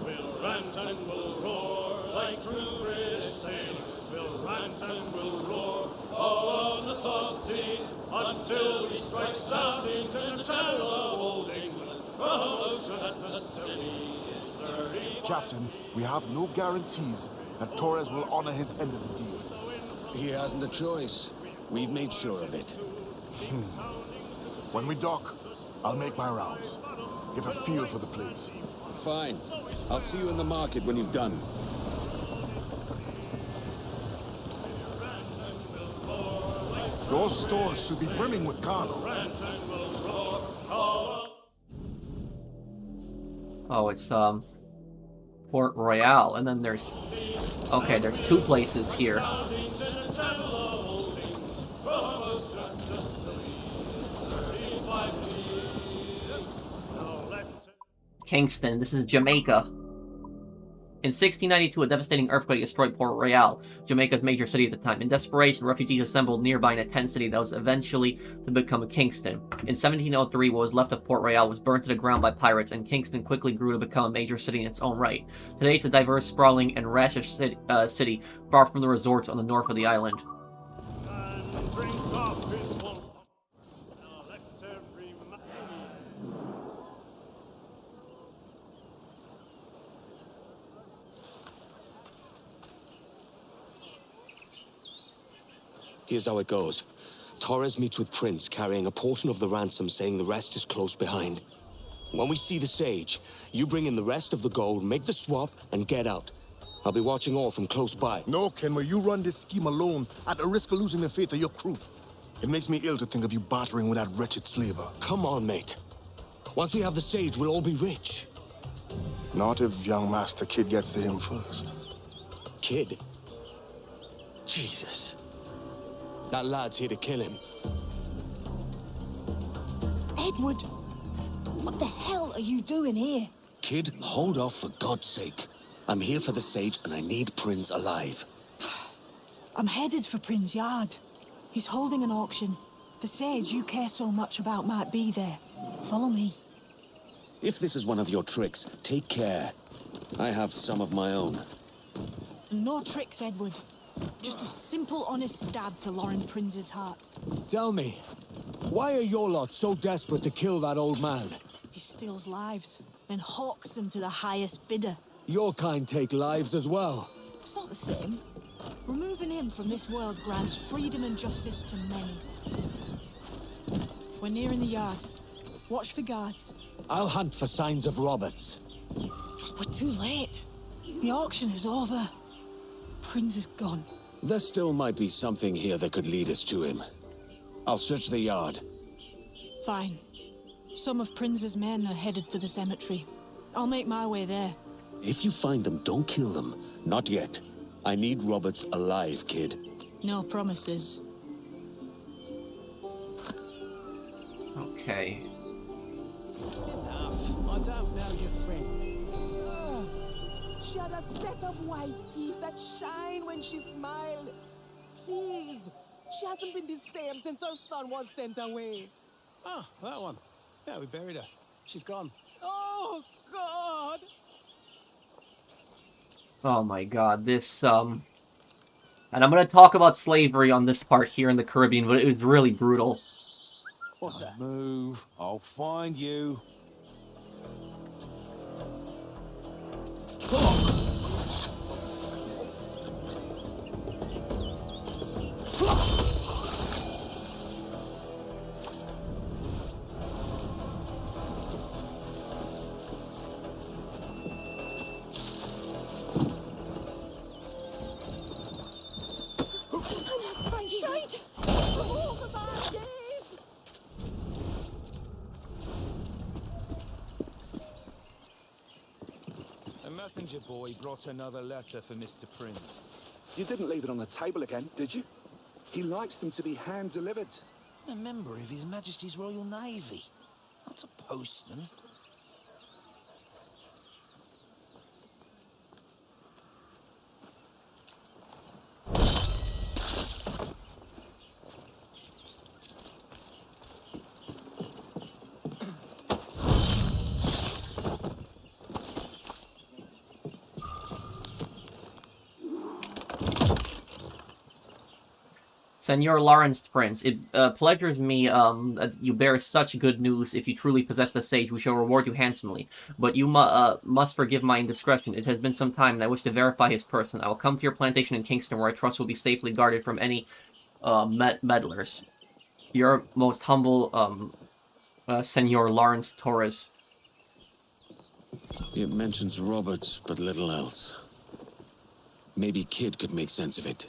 We'll rant and we'll roar like true British sailors. We'll rant and we'll roar all on the South Seas until we strike soundings in the channel of Old England. Promotion at the city is 30. Captain, we have no guarantees that Torres will honor his end of the deal. He hasn't a choice. We've made sure of it. When we dock, I'll make my rounds. Get a feel for the place. Fine. I'll see you in the market when you've done. Those stores should be brimming with cargo. Oh, it's Port Royal, and then there's okay, there's two places here. Kingston, this is Jamaica. In 1692, a devastating earthquake destroyed Port Royal, Jamaica's major city at the time. In desperation, refugees assembled nearby in a tent city that was eventually to become Kingston. In 1703, what was left of Port Royal was burnt to the ground by pirates, and Kingston quickly grew to become a major city in its own right. Today, it's a diverse, sprawling, and rash city far from the resorts on the north of the island. And drink off his one. Now let's every man. Here's how it goes. Torres meets with Prince, carrying a portion of the ransom, saying the rest is close behind. When we see the Sage, you bring in the rest of the gold, make the swap, and get out. I'll be watching all from close by. No, Kenway, you run this scheme alone, at the risk of losing the faith of your crew. It makes me ill to think of you bartering with that wretched slaver. Come on, mate. Once we have the Sage, we'll all be rich. Not if young Master Kid gets to him first. Kid? Jesus. That lad's here to kill him. Edward, what the hell are you doing here? Kid, hold off for God's sake. I'm here for the Sage, and I need Prince alive. I'm headed for Prin's yard. He's holding an auction. The Sage you care so much about might be there. Follow me. If this is one of your tricks, take care. I have some of my own. No tricks, Edward. Just a simple, honest stab to Laurens Prins's heart. Tell me, why are your lot so desperate to kill that old man? He steals lives, then hawks them to the highest bidder. Your kind take lives as well. It's not the same. Removing him from this world grants freedom and justice to many. We're nearing the yard. Watch for guards. I'll hunt for signs of Roberts. We're too late. The auction is over. Prince is gone. There still might be something here that could lead us to him. I'll search the yard. Fine. Some of Prince's men are headed for the cemetery. I'll make my way there. If you find them, don't kill them. Not yet. I need Roberts alive, kid. No promises. Okay. Enough. I don't know your friend. She had a set of white teeth that shine when she smiled. Please, she hasn't been the same since her son was sent away. Ah, that one. Yeah, we buried her. She's gone. Oh, God! Oh my god, this, And I'm gonna talk about slavery on this part here in the Caribbean, but it was really brutal. What's that? Move. I'll find you. Shite! Remove the band-aid! A messenger boy brought another letter for Mr. Prins. You didn't leave it on the table again, did you? He likes them to be hand-delivered. A member of His Majesty's Royal Navy. Not a postman. Senor Laurens Prins, it pleasures me that you bear such good news. If you truly possess the sage, we shall reward you handsomely. But you must forgive my indiscretion. It has been some time, and I wish to verify his person. I will come to your plantation in Kingston, where I trust will be safely guarded from any meddlers. Your most humble, Senor Laurens Torres. It mentions Roberts, but little else. Maybe Kid could make sense of it.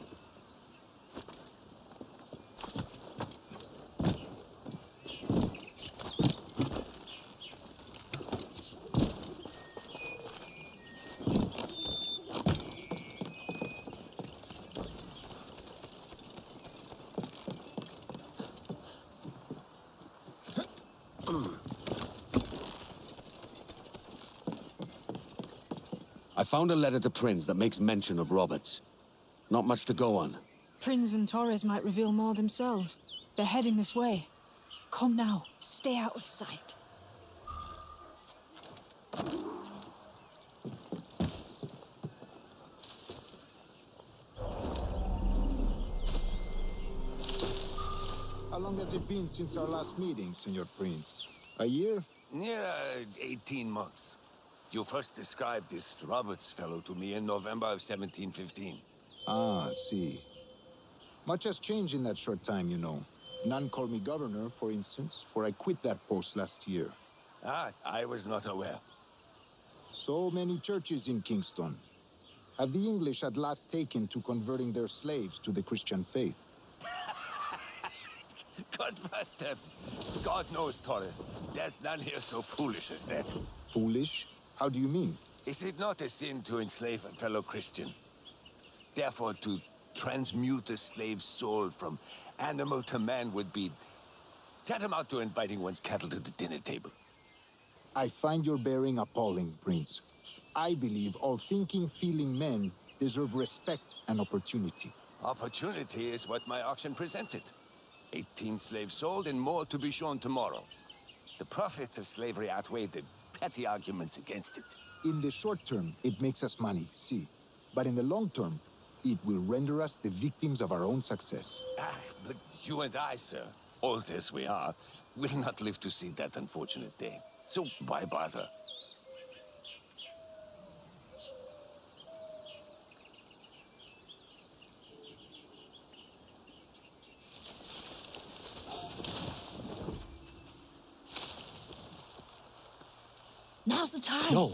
I found a letter to Prins that makes mention of Roberts. Not much to go on. Prins and Torres might reveal more themselves. They're heading this way. Come now, stay out of sight. How long has it been since our last meeting, Senor Prince? A year? Near 18 months. You first described this Roberts fellow to me in November of 1715. Ah, see. Much has changed in that short time, you know. None called me governor, for instance, for I quit that post last year. Ah, I was not aware. So many churches in Kingston. Have the English at last taken to converting their slaves to the Christian faith? Convert them. God knows, Torres. There's none here so foolish as that. Foolish? How do you mean? Is it not a sin to enslave a fellow Christian? Therefore, to transmute a slave's soul from animal to man would be tantamount to inviting one's cattle to the dinner table. I find your bearing appalling, Prince. I believe all thinking, feeling men deserve respect and opportunity. Opportunity is what my auction presented. 18 slaves sold and more to be shown tomorrow. The profits of slavery outweigh the petty arguments against it. In the short term, it makes us money, see. But in the long term, it will render us the victims of our own success. Ah, but you and I, sir, old as we are, will not live to see that unfortunate day. So why bother? Now's the time. No.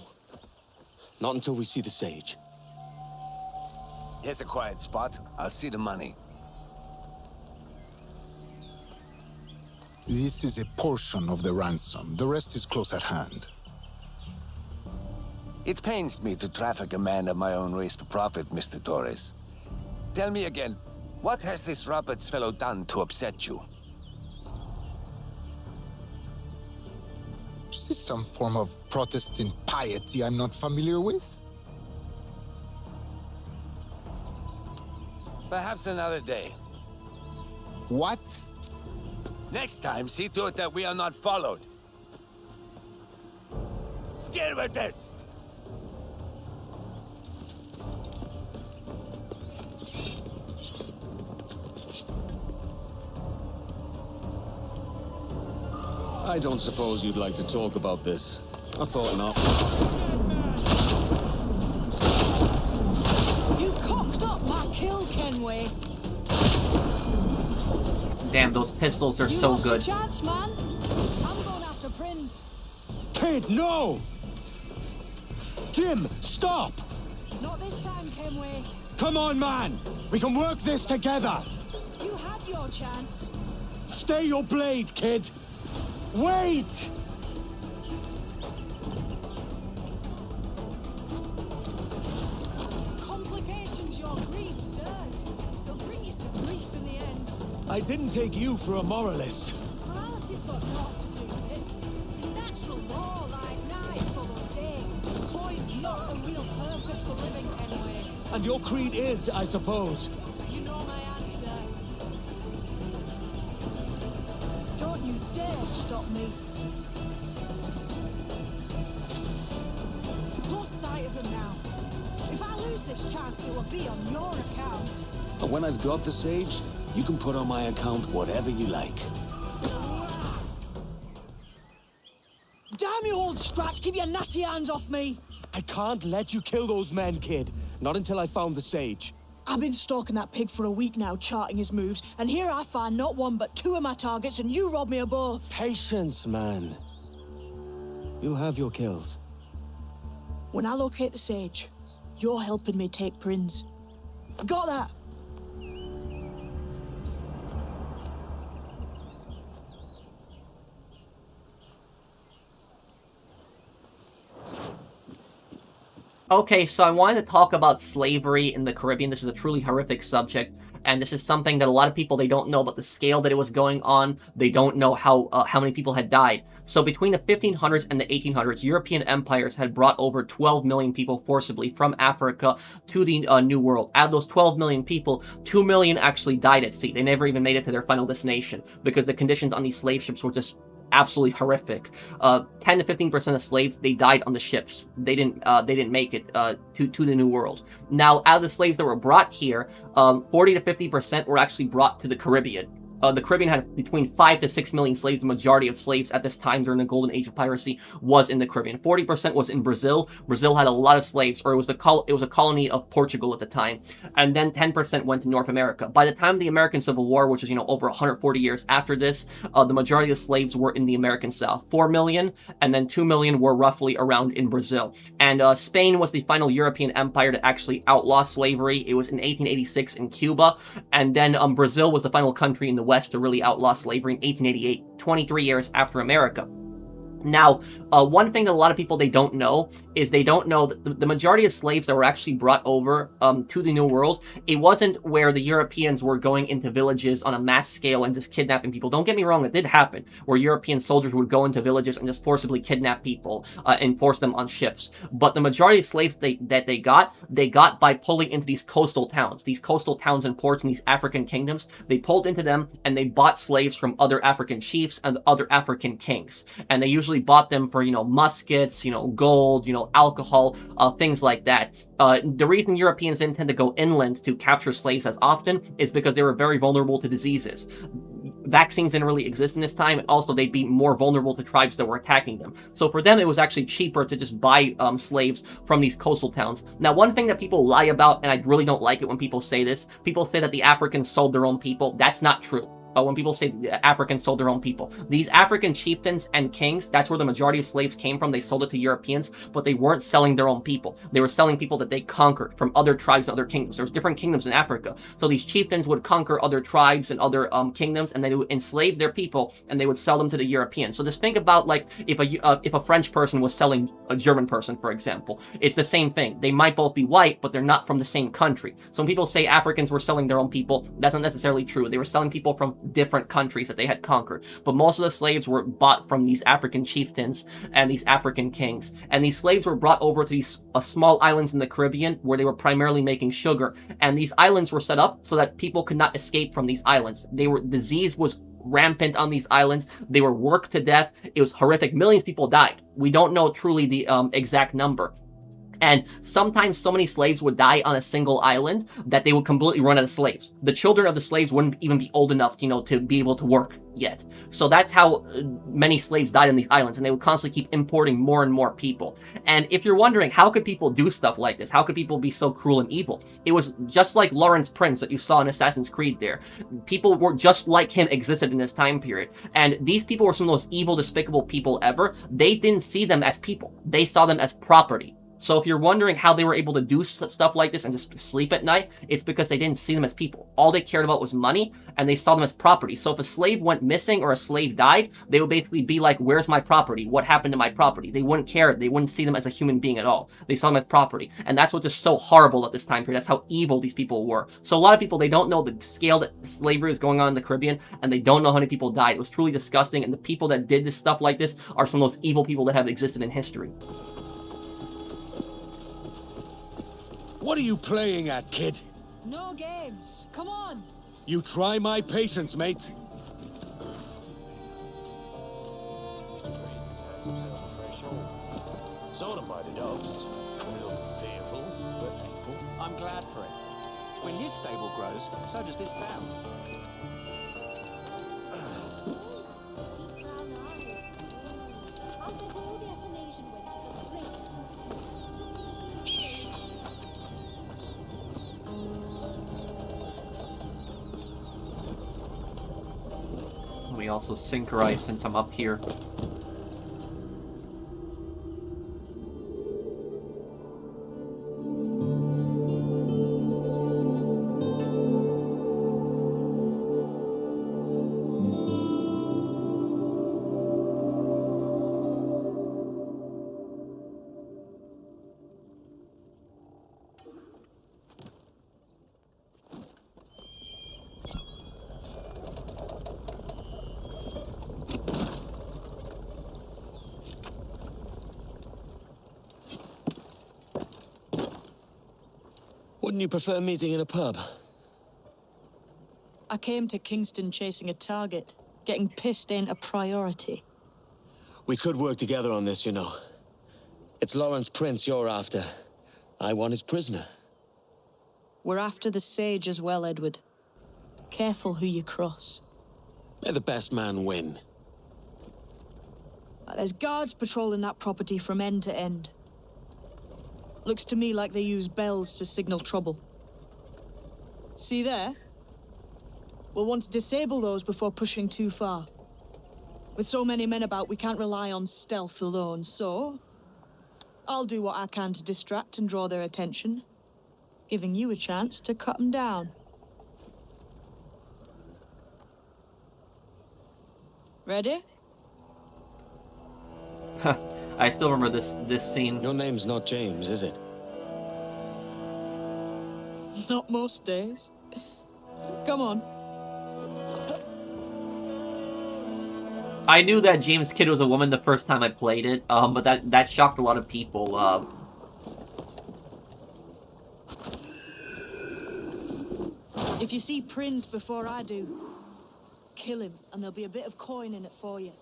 Not until we see the sage. Here's a quiet spot. I'll see the money. This is a portion of the ransom. The rest is close at hand. It pains me to traffic a man of my own race for profit, Mr. Torres. Tell me again, what has this Roberts fellow done to upset you? Some form of Protestant piety I'm not familiar with? Perhaps another day. What? Next time, see to it that we are not followed. Deal with this! I don't suppose you'd like to talk about this. I thought not. You cocked up my kill, Kenway. Damn, those pistols are You so lost good. your chance, man. I'm going after Prins. Kid, no! Jim, stop! Not this time, Kenway. Come on, man! We can work this together! You had your chance. Stay your blade, kid! Wait! Complications your greed stirs. They'll bring you to grief in the end. I didn't take you for a moralist. Morality's got naught to do with it. It's natural law like night follows day. Coin's not a real purpose for living, Kenway. And your creed is, I suppose. You know my answer. Don't you dare stop me. Close sight of them now. If I lose this chance, it will be on your account. And when I've got the sage, you can put on my account whatever you like. Damn you, old scratch! Keep your natty hands off me! I can't let you kill those men, kid. Not until I found the sage. I've been stalking that pig for a week now, charting his moves, and here I find not one but two of my targets, and you rob me of both. Patience, man. You'll have your kills. When I locate the sage, you're helping me take Prins. Got that? Okay, so I wanted to talk about slavery in the Caribbean. This is a truly horrific subject, and this is something that a lot of people, they don't know about the scale that it was going on. They don't know how many people had died. So between the 1500s and the 1800s, European empires had brought over 12 million people forcibly from Africa to the New World. Out of those 12 million people, 2 million actually died at sea. They never even made it to their final destination because the conditions on these slave ships were just absolutely horrific. 10 to 15% of slaves, they died on the ships. They didn't make it to the New World. Now, out of the slaves that were brought here, 40 to 50% were actually brought to the Caribbean. The Caribbean had between 5 to 6 million slaves. The majority of slaves at this time during the golden age of piracy was in the Caribbean. 40% was in Brazil. Brazil had a lot of slaves, or it was a colony of Portugal at the time. And then 10% went to North America. By the time of the American Civil War, which was, over 140 years after this, the majority of slaves were in the American South. 4 million, and then 2 million were roughly around in Brazil. And Spain was the final European empire to actually outlaw slavery. It was in 1886 in Cuba. And then Brazil was the final country in the West to really outlaw slavery in 1888, 23 years after America. Now, one thing that a lot of people, they don't know is they don't know that the majority of slaves that were actually brought over to the New World, it wasn't where the Europeans were going into villages on a mass scale and just kidnapping people. Don't get me wrong, it did happen, where European soldiers would go into villages and just forcibly kidnap people and force them on ships. But the majority of slaves that they got by pulling into these coastal towns and ports in these African kingdoms. They pulled into them and they bought slaves from other African chiefs and other African kings. And they usually bought them for, muskets, gold, alcohol, things like that. The reason Europeans didn't tend to go inland to capture slaves as often is because they were very vulnerable to diseases. Vaccines didn't really exist in this time, and also they'd be more vulnerable to tribes that were attacking them. So for them, it was actually cheaper to just buy slaves from these coastal towns. Now, one thing that people lie about, and I really don't like it when people say this, people say that the Africans sold their own people. That's not true. When people say the Africans sold their own people. These African chieftains and kings, that's where the majority of slaves came from. They sold it to Europeans, but they weren't selling their own people. They were selling people that they conquered from other tribes and other kingdoms. There was different kingdoms in Africa. So these chieftains would conquer other tribes and other kingdoms, and they would enslave their people, and they would sell them to the Europeans. So just think about, like, if a French person was selling a German person, for example. It's the same thing. They might both be white, but they're not from the same country. So when people say Africans were selling their own people, that's not necessarily true. They were selling people from different countries that they had conquered. But most of the slaves were bought from these African chieftains and these African kings. And these slaves were brought over to these small islands in the Caribbean where they were primarily making sugar. And these islands were set up so that people could not escape from these islands. Disease was rampant on these islands. They were worked to death. It was horrific. Millions of people died. We don't know truly the exact number. And sometimes so many slaves would die on a single island that they would completely run out of slaves. The children of the slaves wouldn't even be old enough, to be able to work yet. So that's how many slaves died on these islands, and they would constantly keep importing more and more people. And if you're wondering, how could people do stuff like this? How could people be so cruel and evil? It was just like Laurens Prins that you saw in Assassin's Creed there. People were just like him existed in this time period. And these people were some of the most evil, despicable people ever. They didn't see them as people. They saw them as property. So if you're wondering how they were able to do stuff like this and just sleep at night, it's because they didn't see them as people. All they cared about was money, and they saw them as property. So if a slave went missing or a slave died, they would basically be like, where's my property? What happened to my property? They wouldn't care. They wouldn't see them as a human being at all. They saw them as property. And that's what's just so horrible at this time period. That's how evil these people were. So a lot of people, they don't know the scale that slavery is going on in the Caribbean, and they don't know how many people died. It was truly disgusting, and the people that did this stuff like this are some of those evil people that have existed in history. What are you playing at, kid? No games. Come on. You try my patience, mate. Mr. Prins has himself a fresh home. Sold him by the dogs. A little fearful, but able. I'm glad for it. When his stable grows, so does this town. We also synchronize since I'm up here. Wouldn't you prefer meeting in a pub? I came to Kingston chasing a target. Getting pissed ain't a priority. We could work together on this, It's Laurens Prins you're after. I want his prisoner. We're after the sage as well, Edward. Careful who you cross. May the best man win. There's guards patrolling that property from end to end. Looks to me like they use bells to signal trouble. See there? We'll want to disable those before pushing too far. With so many men about, we can't rely on stealth alone, so I'll do what I can to distract and draw their attention, giving you a chance to cut them down. Ready? I still remember this scene. Your name's not James, is it? Not most days. Come on. I knew that James Kidd was a woman the first time I played it, but that shocked a lot of people. If you see Prins before I do, kill him, and there'll be a bit of coin in it for you.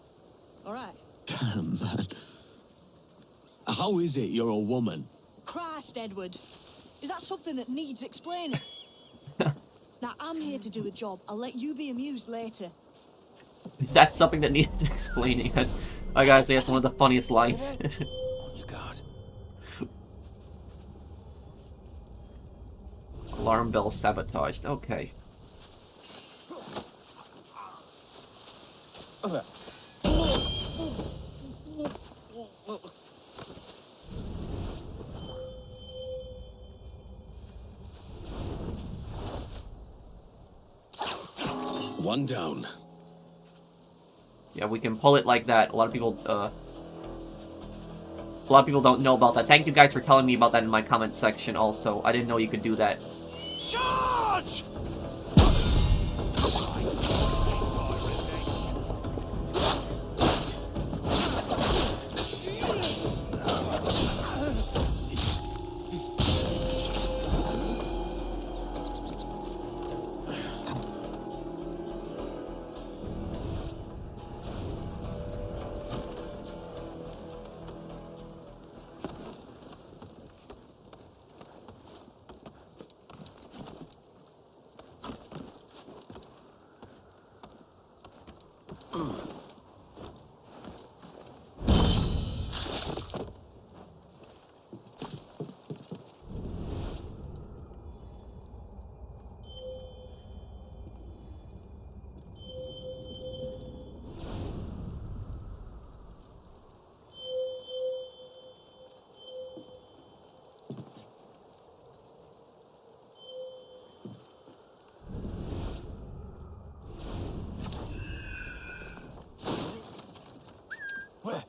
All right? Damn, man. How is it you're a woman? Christ, Edward. Is that something that needs explaining? Now, I'm here to do a job. I'll let you be amused later. Is that something that needs explaining? I gotta say, that's one of the funniest lines. On your guard. Alarm bell sabotaged. Okay. One down. Yeah, we can pull it like that. A lot of people don't know about that. Thank you guys for telling me about that in my comment section also. I didn't know you could do that. Charge!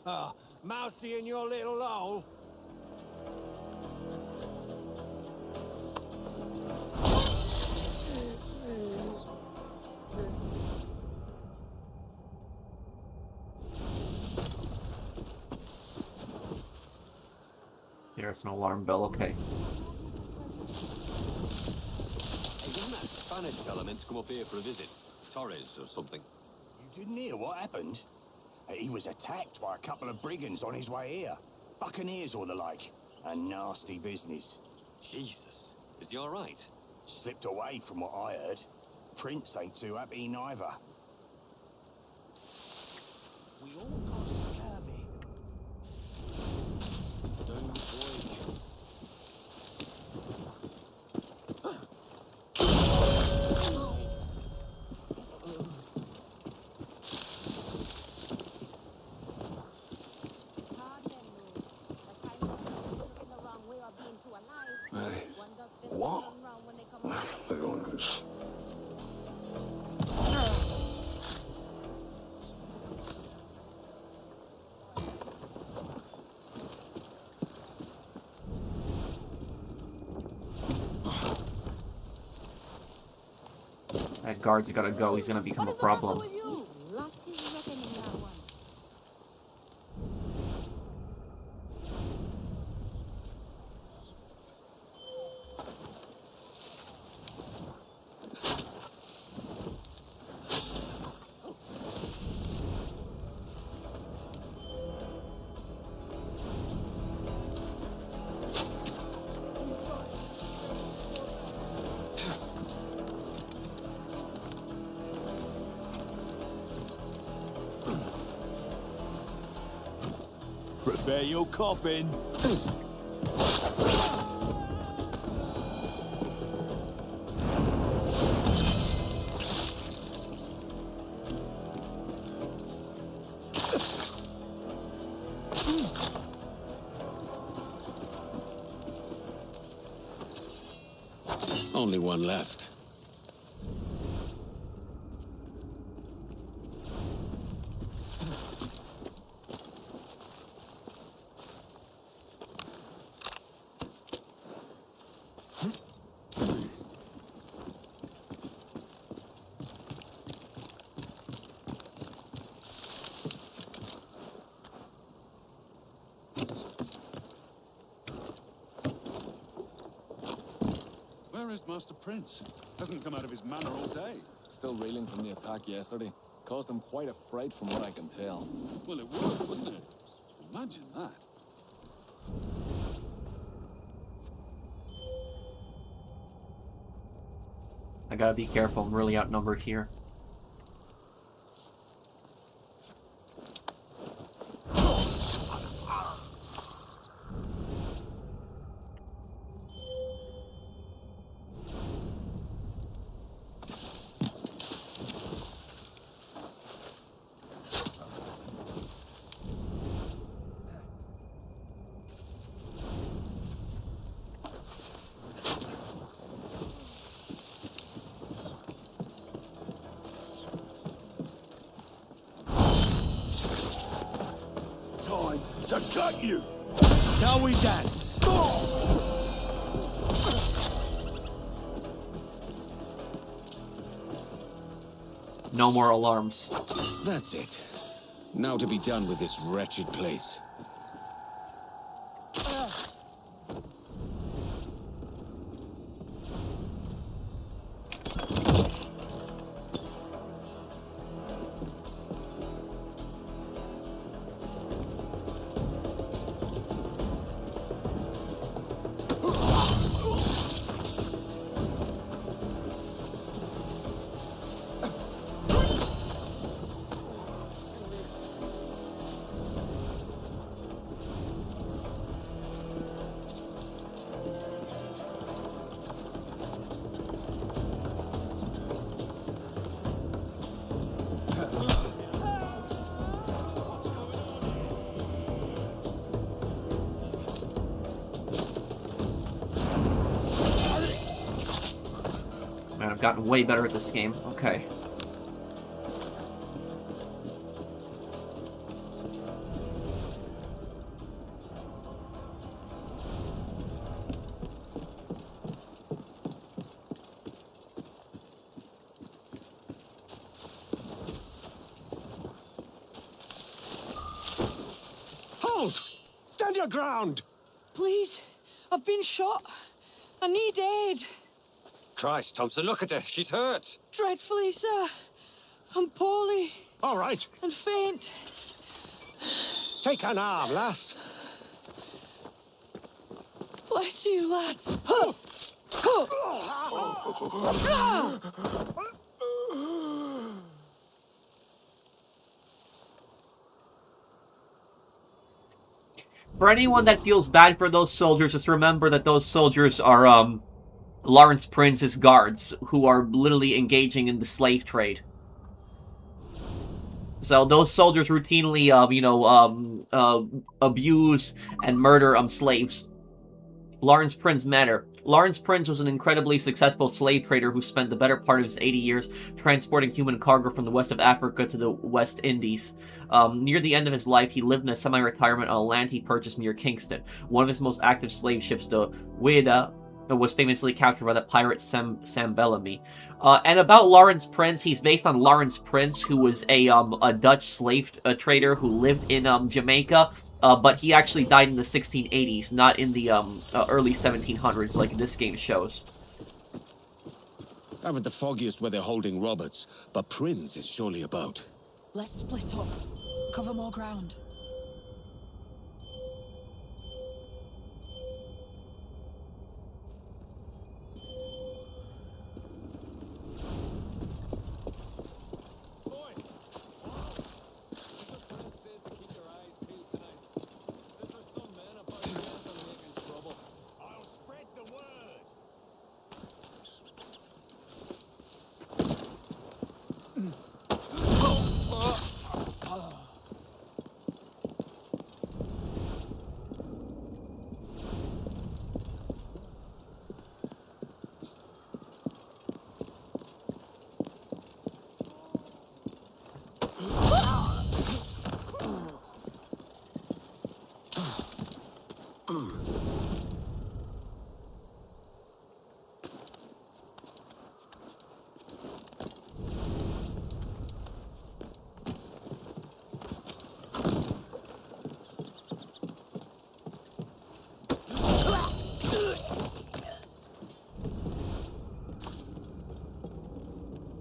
Oh, mousy in your little hole. There's an alarm bell, okay. Hey, wasn't that Spanish fella meant to come up here for a visit? Torres or something? You didn't hear what happened? He was attacked by a couple of brigands on his way here. Buccaneers or the like. A nasty business. Jesus. Is he alright? Slipped away from what I heard. Prince ain't too happy neither. We all got scurvy. Don't voyage. What? Laurens. That guard's gotta go, he's gonna become a problem. Prepare your coffin. Only one left. Where is Master Prince? Hasn't come out of his manor all day. Still reeling from the attack yesterday. Caused him quite a fright from what I can tell. Well, it would, wouldn't it? Imagine that. I gotta be careful, I'm really outnumbered here. To gut you! Now we dance! No more alarms. That's it. Now to be done with this wretched place. Man, I've gotten way better at this game. Okay. Stand your ground! Please, I've been shot. I need aid. Christ, Thompson, look at her. She's hurt. Dreadfully, sir. I'm poorly. All right. And faint. Take an arm, lass. Bless you, lads. For anyone that feels bad for those soldiers, just remember that those soldiers are, Laurens Prins' guards, who are literally engaging in the slave trade. So those soldiers routinely, abuse and murder, slaves. Laurens Prins matter. Laurens Prins was an incredibly successful slave trader who spent the better part of his 80 years transporting human cargo from the west of Africa to the West Indies. Near the end of his life, he lived in a semi-retirement on land he purchased near Kingston. One of his most active slave ships, the Weda, was famously captured by the pirate Sam Bellamy. And about Laurens Prins, he's based on Laurens Prins, who was a Dutch slave trader who lived in Jamaica. But he actually died in the 1680s, not in the early 1700s like this game shows. Haven't the foggiest where they're holding Roberts, but Prins is surely about. Let's split up. Cover more ground.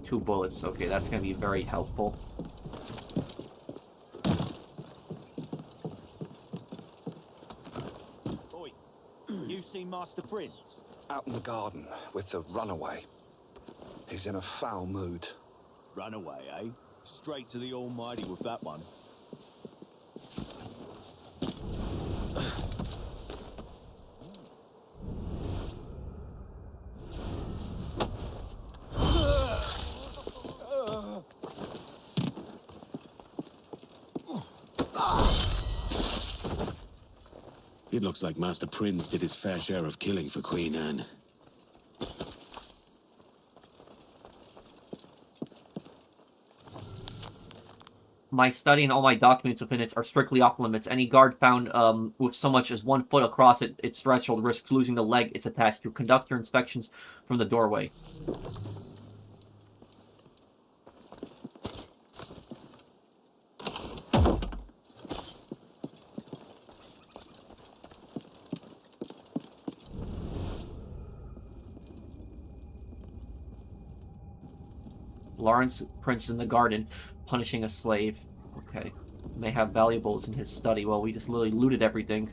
Two bullets. Okay, that's going to be very helpful. Oi, you seen Master Prince? Out in the garden with the runaway. He's in a foul mood. Runaway, eh? Straight to the Almighty with that one. It looks like Master Prins did his fair share of killing for Queen Anne. My study and all my documents within it are strictly off limits. Any guard found with so much as 1 foot across its threshold risks losing the leg it's attached to. Conduct your inspections from the doorway. Laurens Prins in the garden, punishing a slave. Okay. May have valuables in his study. Well, we just literally looted everything.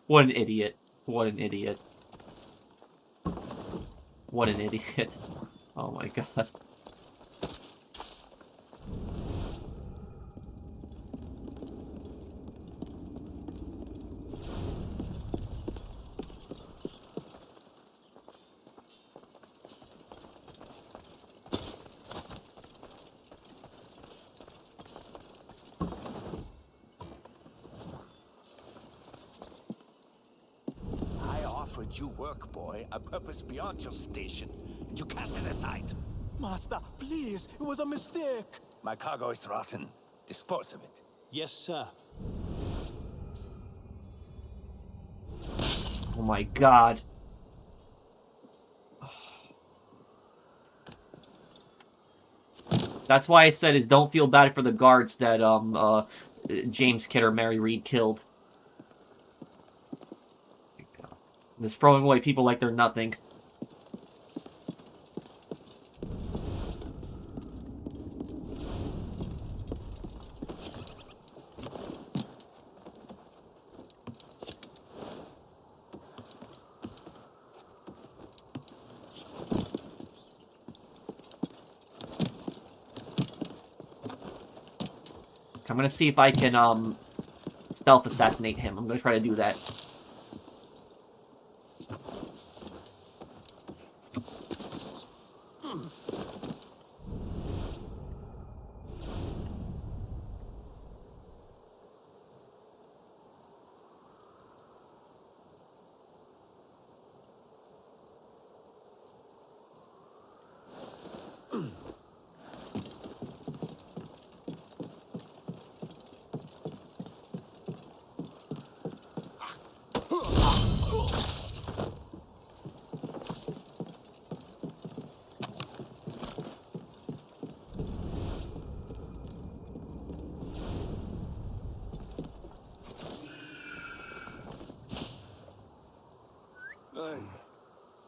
What an idiot. What an idiot. What an idiot. Oh my god. offered you work, boy, a purpose beyond your station, and you cast it aside. Master, please, it was a mistake. My cargo is rotten. Dispose of it. Yes, sir. Oh my god. That's why I said is don't feel bad for the guards that James Kidder Mary Reed killed. Just throwing away people like they're nothing. I'm gonna see if I can, stealth assassinate him. I'm gonna try to do that. Hey,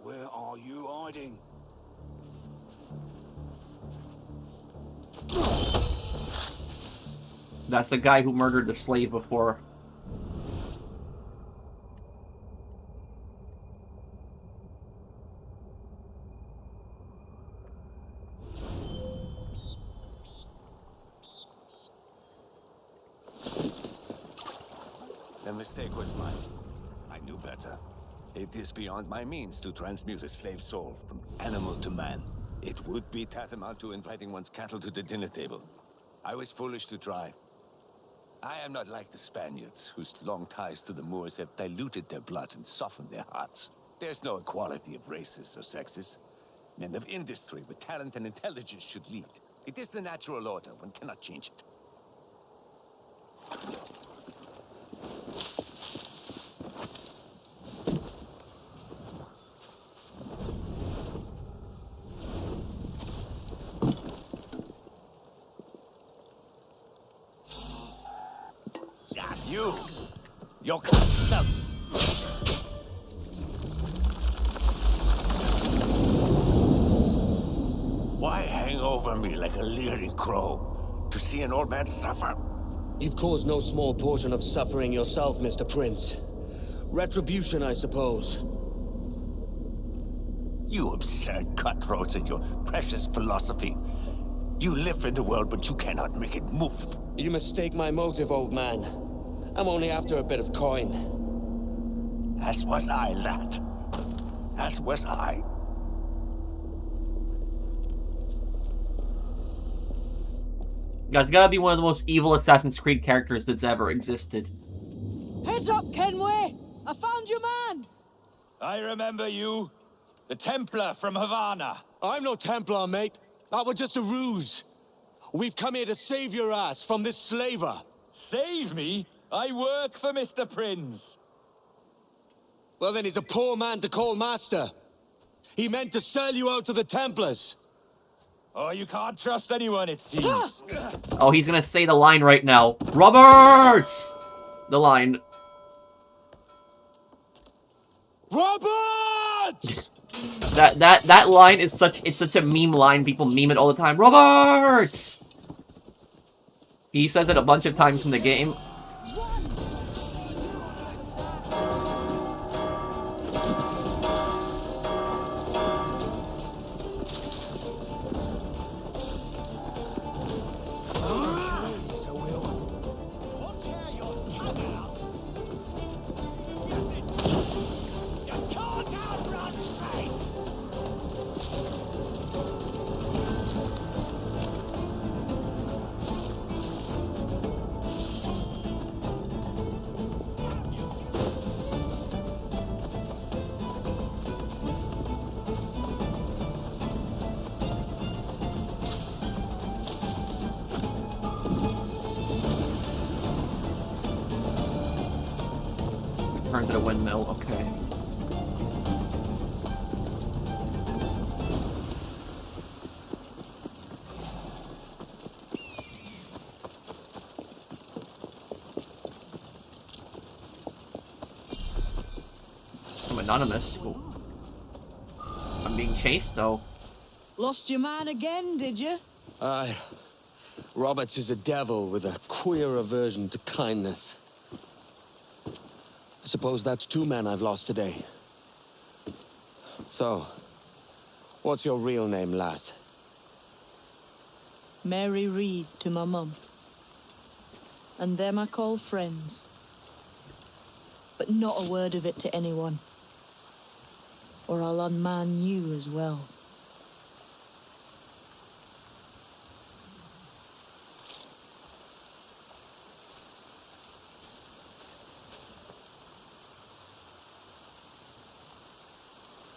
where are you hiding? That's the guy who murdered the slave before. The mistake was mine. I knew better. It is beyond my means to transmute a slave soul from animal to man. It would be tantamount to inviting one's cattle to the dinner table. I was foolish to try. I am not like the Spaniards, whose long ties to the Moors have diluted their blood and softened their hearts. There's no equality of races or sexes. Men of industry with talent and intelligence should lead. It is the natural order. One cannot change it. You can't stop. Why hang over me like a leering crow? To see an old man suffer? You've caused no small portion of suffering yourself, Mr. Prince. Retribution, I suppose. You absurd cutthroats and your precious philosophy. You live in the world, but you cannot make it move. You mistake my motive, old man. I'm only after a bit of coin. As was I, lad. As was I. That's gotta be one of the most evil Assassin's Creed characters that's ever existed. Heads up, Kenway! I found your man! I remember you. The Templar from Havana. I'm no Templar, mate. That was just a ruse. We've come here to save your ass from this slaver. Save me? I work for Mr. Prins. Well, then he's a poor man to call master. He meant to sell you out to the Templars. Oh, you can't trust anyone, it seems. Oh, he's gonna say the line right now. Roberts! The line. Roberts! That line is such a meme line. People meme it all the time. Roberts! He says it a bunch of times in the game. Return to the windmill, okay. I'm anonymous. Cool. I'm being chased, though. Lost your man again, did you? Aye. Roberts is a devil with a queer aversion to kindness. I suppose that's 2 men I've lost today. So, what's your real name, lass? Mary Reed to my mum. And them I call friends. But not a word of it to anyone. Or I'll unman you as well.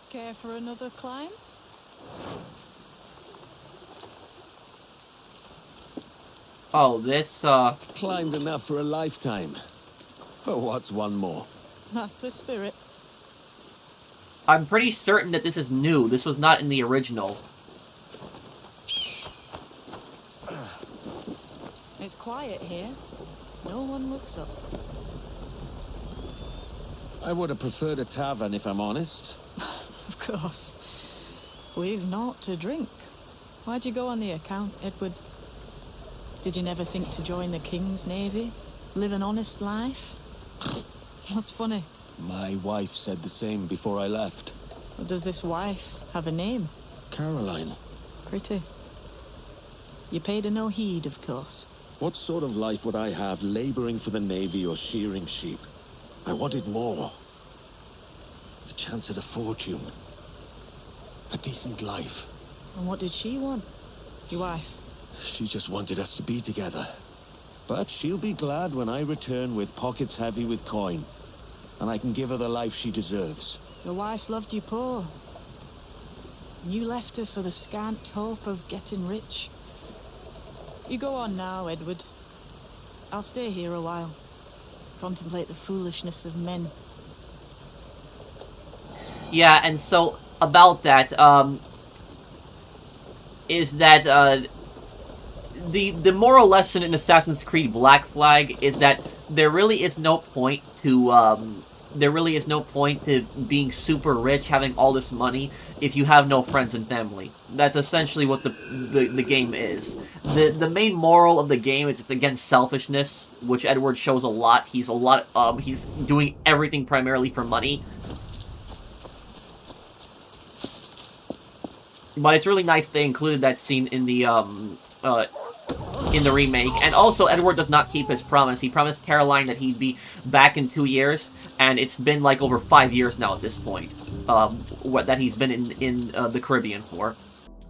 Care for another climb? Oh, this, Climbed enough for a lifetime. But what's one more? That's the spirit. I'm pretty certain that this is new. This was not in the original. It's quiet here. No one looks up. I would have preferred a tavern, if I'm honest. Of course. We've naught to drink. Why'd you go on the account, Edward? Did you never think to join the King's Navy? Live an honest life? What's funny? My wife said the same before I left. Does this wife have a name? Caroline. Pretty. You paid her no heed, of course. What sort of life would I have laboring for the Navy or shearing sheep? I wanted more. The chance at a fortune. A decent life. And what did she want? Your wife? She just wanted us to be together. But she'll be glad when I return with pockets heavy with coin. And I can give her the life she deserves. Your wife loved you poor. And you left her for the scant hope of getting rich. You go on now, Edward. I'll stay here a while. Contemplate the foolishness of men. Yeah, and so about that, is that the moral lesson in Assassin's Creed Black Flag is that there really is no point to being super rich, having all this money, if you have no friends and family. That's essentially what the game is. The main moral of the game is it's against selfishness, which Edward shows a lot. He's doing everything primarily for money. But it's really nice they included that scene in the remake. And also, Edward does not keep his promise. He promised Caroline that he'd be back in 2 years, and it's been like over 5 years now at this point that he's been in the Caribbean for.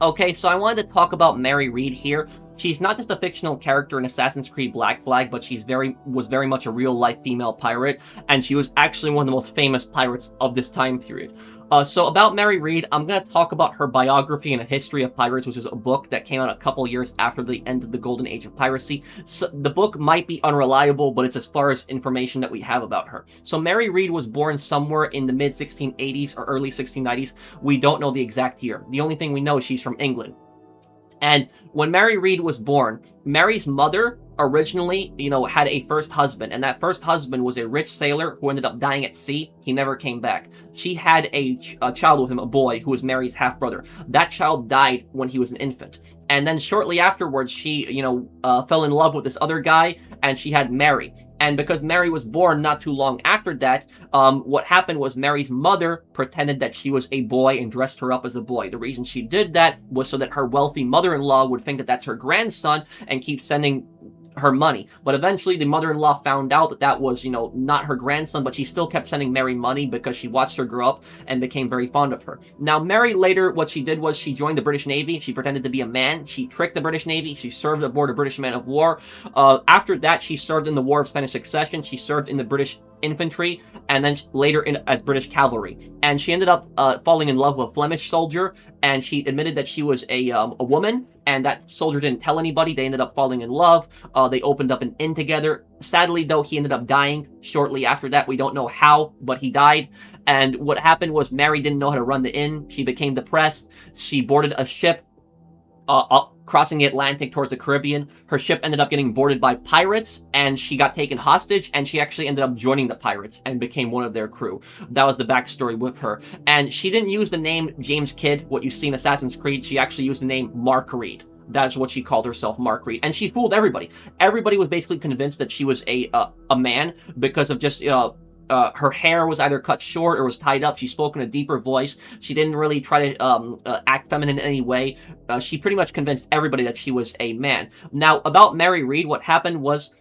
Okay, so I wanted to talk about Mary Reed here. She's not just a fictional character in Assassin's Creed Black Flag, but she's was very much a real-life female pirate, and she was actually one of the most famous pirates of this time period. So about Mary Reed, I'm going to talk about her biography and a history of pirates, which is a book that came out a couple years after the end of the golden age of piracy. So the book might be unreliable, but it's as far as information that we have about her. So Mary Reed was born somewhere in the mid-1680s or early 1690s. We don't know the exact year. The only thing we know is she's from England. And when Mary Reed was born, Mary's mother originally, had a first husband, and that first husband was a rich sailor who ended up dying at sea. He never came back. She had a child with him, a boy, who was Mary's half-brother. That child died when he was an infant. And then shortly afterwards, she, fell in love with this other guy, and she had Mary. And because Mary was born not too long after that, what happened was Mary's mother pretended that she was a boy and dressed her up as a boy. The reason she did that was so that her wealthy mother-in-law would think that that's her grandson and keep sending her money. But eventually the mother-in-law found out that that was, not her grandson, but she still kept sending Mary money because she watched her grow up and became very fond of her. Now, Mary later, what she did was she joined the British Navy. She pretended to be a man. She tricked the British Navy. She served aboard a British man of war. After that, she served in the War of Spanish Succession. She served in the British infantry, and then later as British cavalry. And she ended up falling in love with a Flemish soldier, and she admitted that she was a woman, and that soldier didn't tell anybody. They ended up falling in love. They opened up an inn together. Sadly, though, he ended up dying shortly after that. We don't know how, but he died. And what happened was Mary didn't know how to run the inn. She became depressed. She boarded a ship crossing the Atlantic towards the Caribbean. Her ship ended up getting boarded by pirates, and she got taken hostage, and she actually ended up joining the pirates and became one of their crew. That was the backstory with her. And she didn't use the name James Kidd, what you see in Assassin's Creed. She actually used the name Marguerite. That's what she called herself, Marguerite. And she fooled everybody. Everybody was basically convinced that she was a man because of just her hair was either cut short or was tied up. She spoke in a deeper voice. She didn't really try to act feminine in any way. She pretty much convinced everybody that she was a man. Now, about Mary Read, what happened was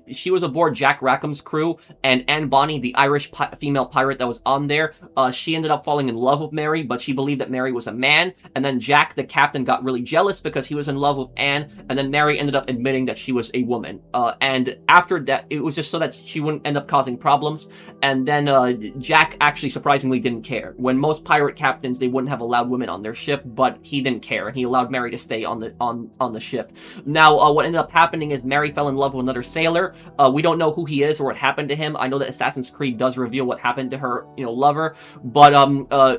she was aboard Jack Rackham's crew, and Anne Bonny, the Irish female pirate that was on there, she ended up falling in love with Mary, but she believed that Mary was a man, and then Jack, the captain, got really jealous because he was in love with Anne, and then Mary ended up admitting that she was a woman. And after that, it was just so that she wouldn't end up causing problems, and then Jack actually surprisingly didn't care. When most pirate captains, they wouldn't have allowed women on their ship, but he didn't care, and he allowed Mary to stay on the ship. Now, what ended up happening is Mary fell in love with another sailor. We don't know who he is or what happened to him. I know that Assassin's Creed does reveal what happened to her, lover, but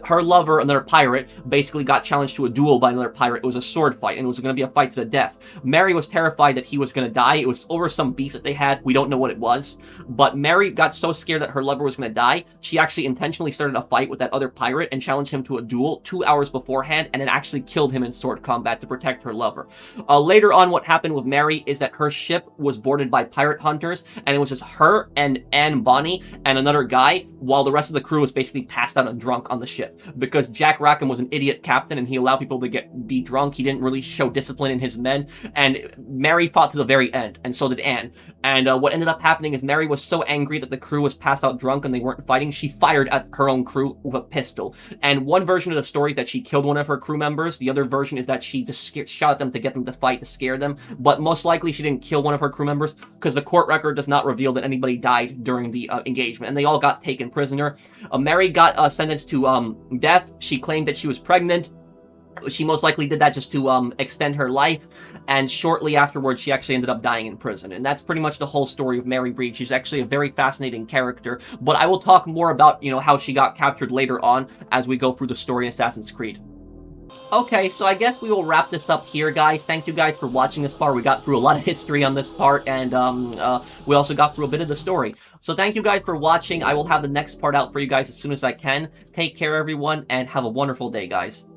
her lover, another pirate, basically got challenged to a duel by another pirate. It was a sword fight, and it was going to be a fight to the death. Mary was terrified that he was going to die. It was over some beef that they had. We don't know what it was, but Mary got so scared that her lover was going to die, she actually intentionally started a fight with that other pirate and challenged him to a duel 2 hours beforehand, and then actually killed him in sword combat to protect her lover. Later on, what happened with Mary is that her ship was boarded by pirate hunters, and it was just her and Anne Bonny and another guy, while the rest of the crew was basically passed out and drunk on the ship, because Jack Rackham was an idiot captain and he allowed people to be drunk. He didn't really show discipline in his men, and Mary fought to the very end, and so did Anne. And what ended up happening is Mary was so angry that the crew was passed out drunk and they weren't fighting, she fired at her own crew with a pistol. And one version of the story is that she killed one of her crew members. The other version is that she just shot at them to get them to fight, to scare them. But most likely she didn't kill one of her crew members, because the court record does not reveal that anybody died during the engagement, and they all got taken prisoner. Mary got sentenced to death. She claimed that she was pregnant. She most likely did that just to extend her life, and shortly afterwards she actually ended up dying in prison. And that's pretty much the whole story of Mary Read. She's actually a very fascinating character, but I will talk more about, how she got captured later on as we go through the story in Assassin's Creed. Okay, so I guess we will wrap this up here, guys. Thank you guys for watching this part. We got through a lot of history on this part, and we also got through a bit of the story. So thank you guys for watching. I will have the next part out for you guys as soon as I can. Take care, everyone, and have a wonderful day, guys.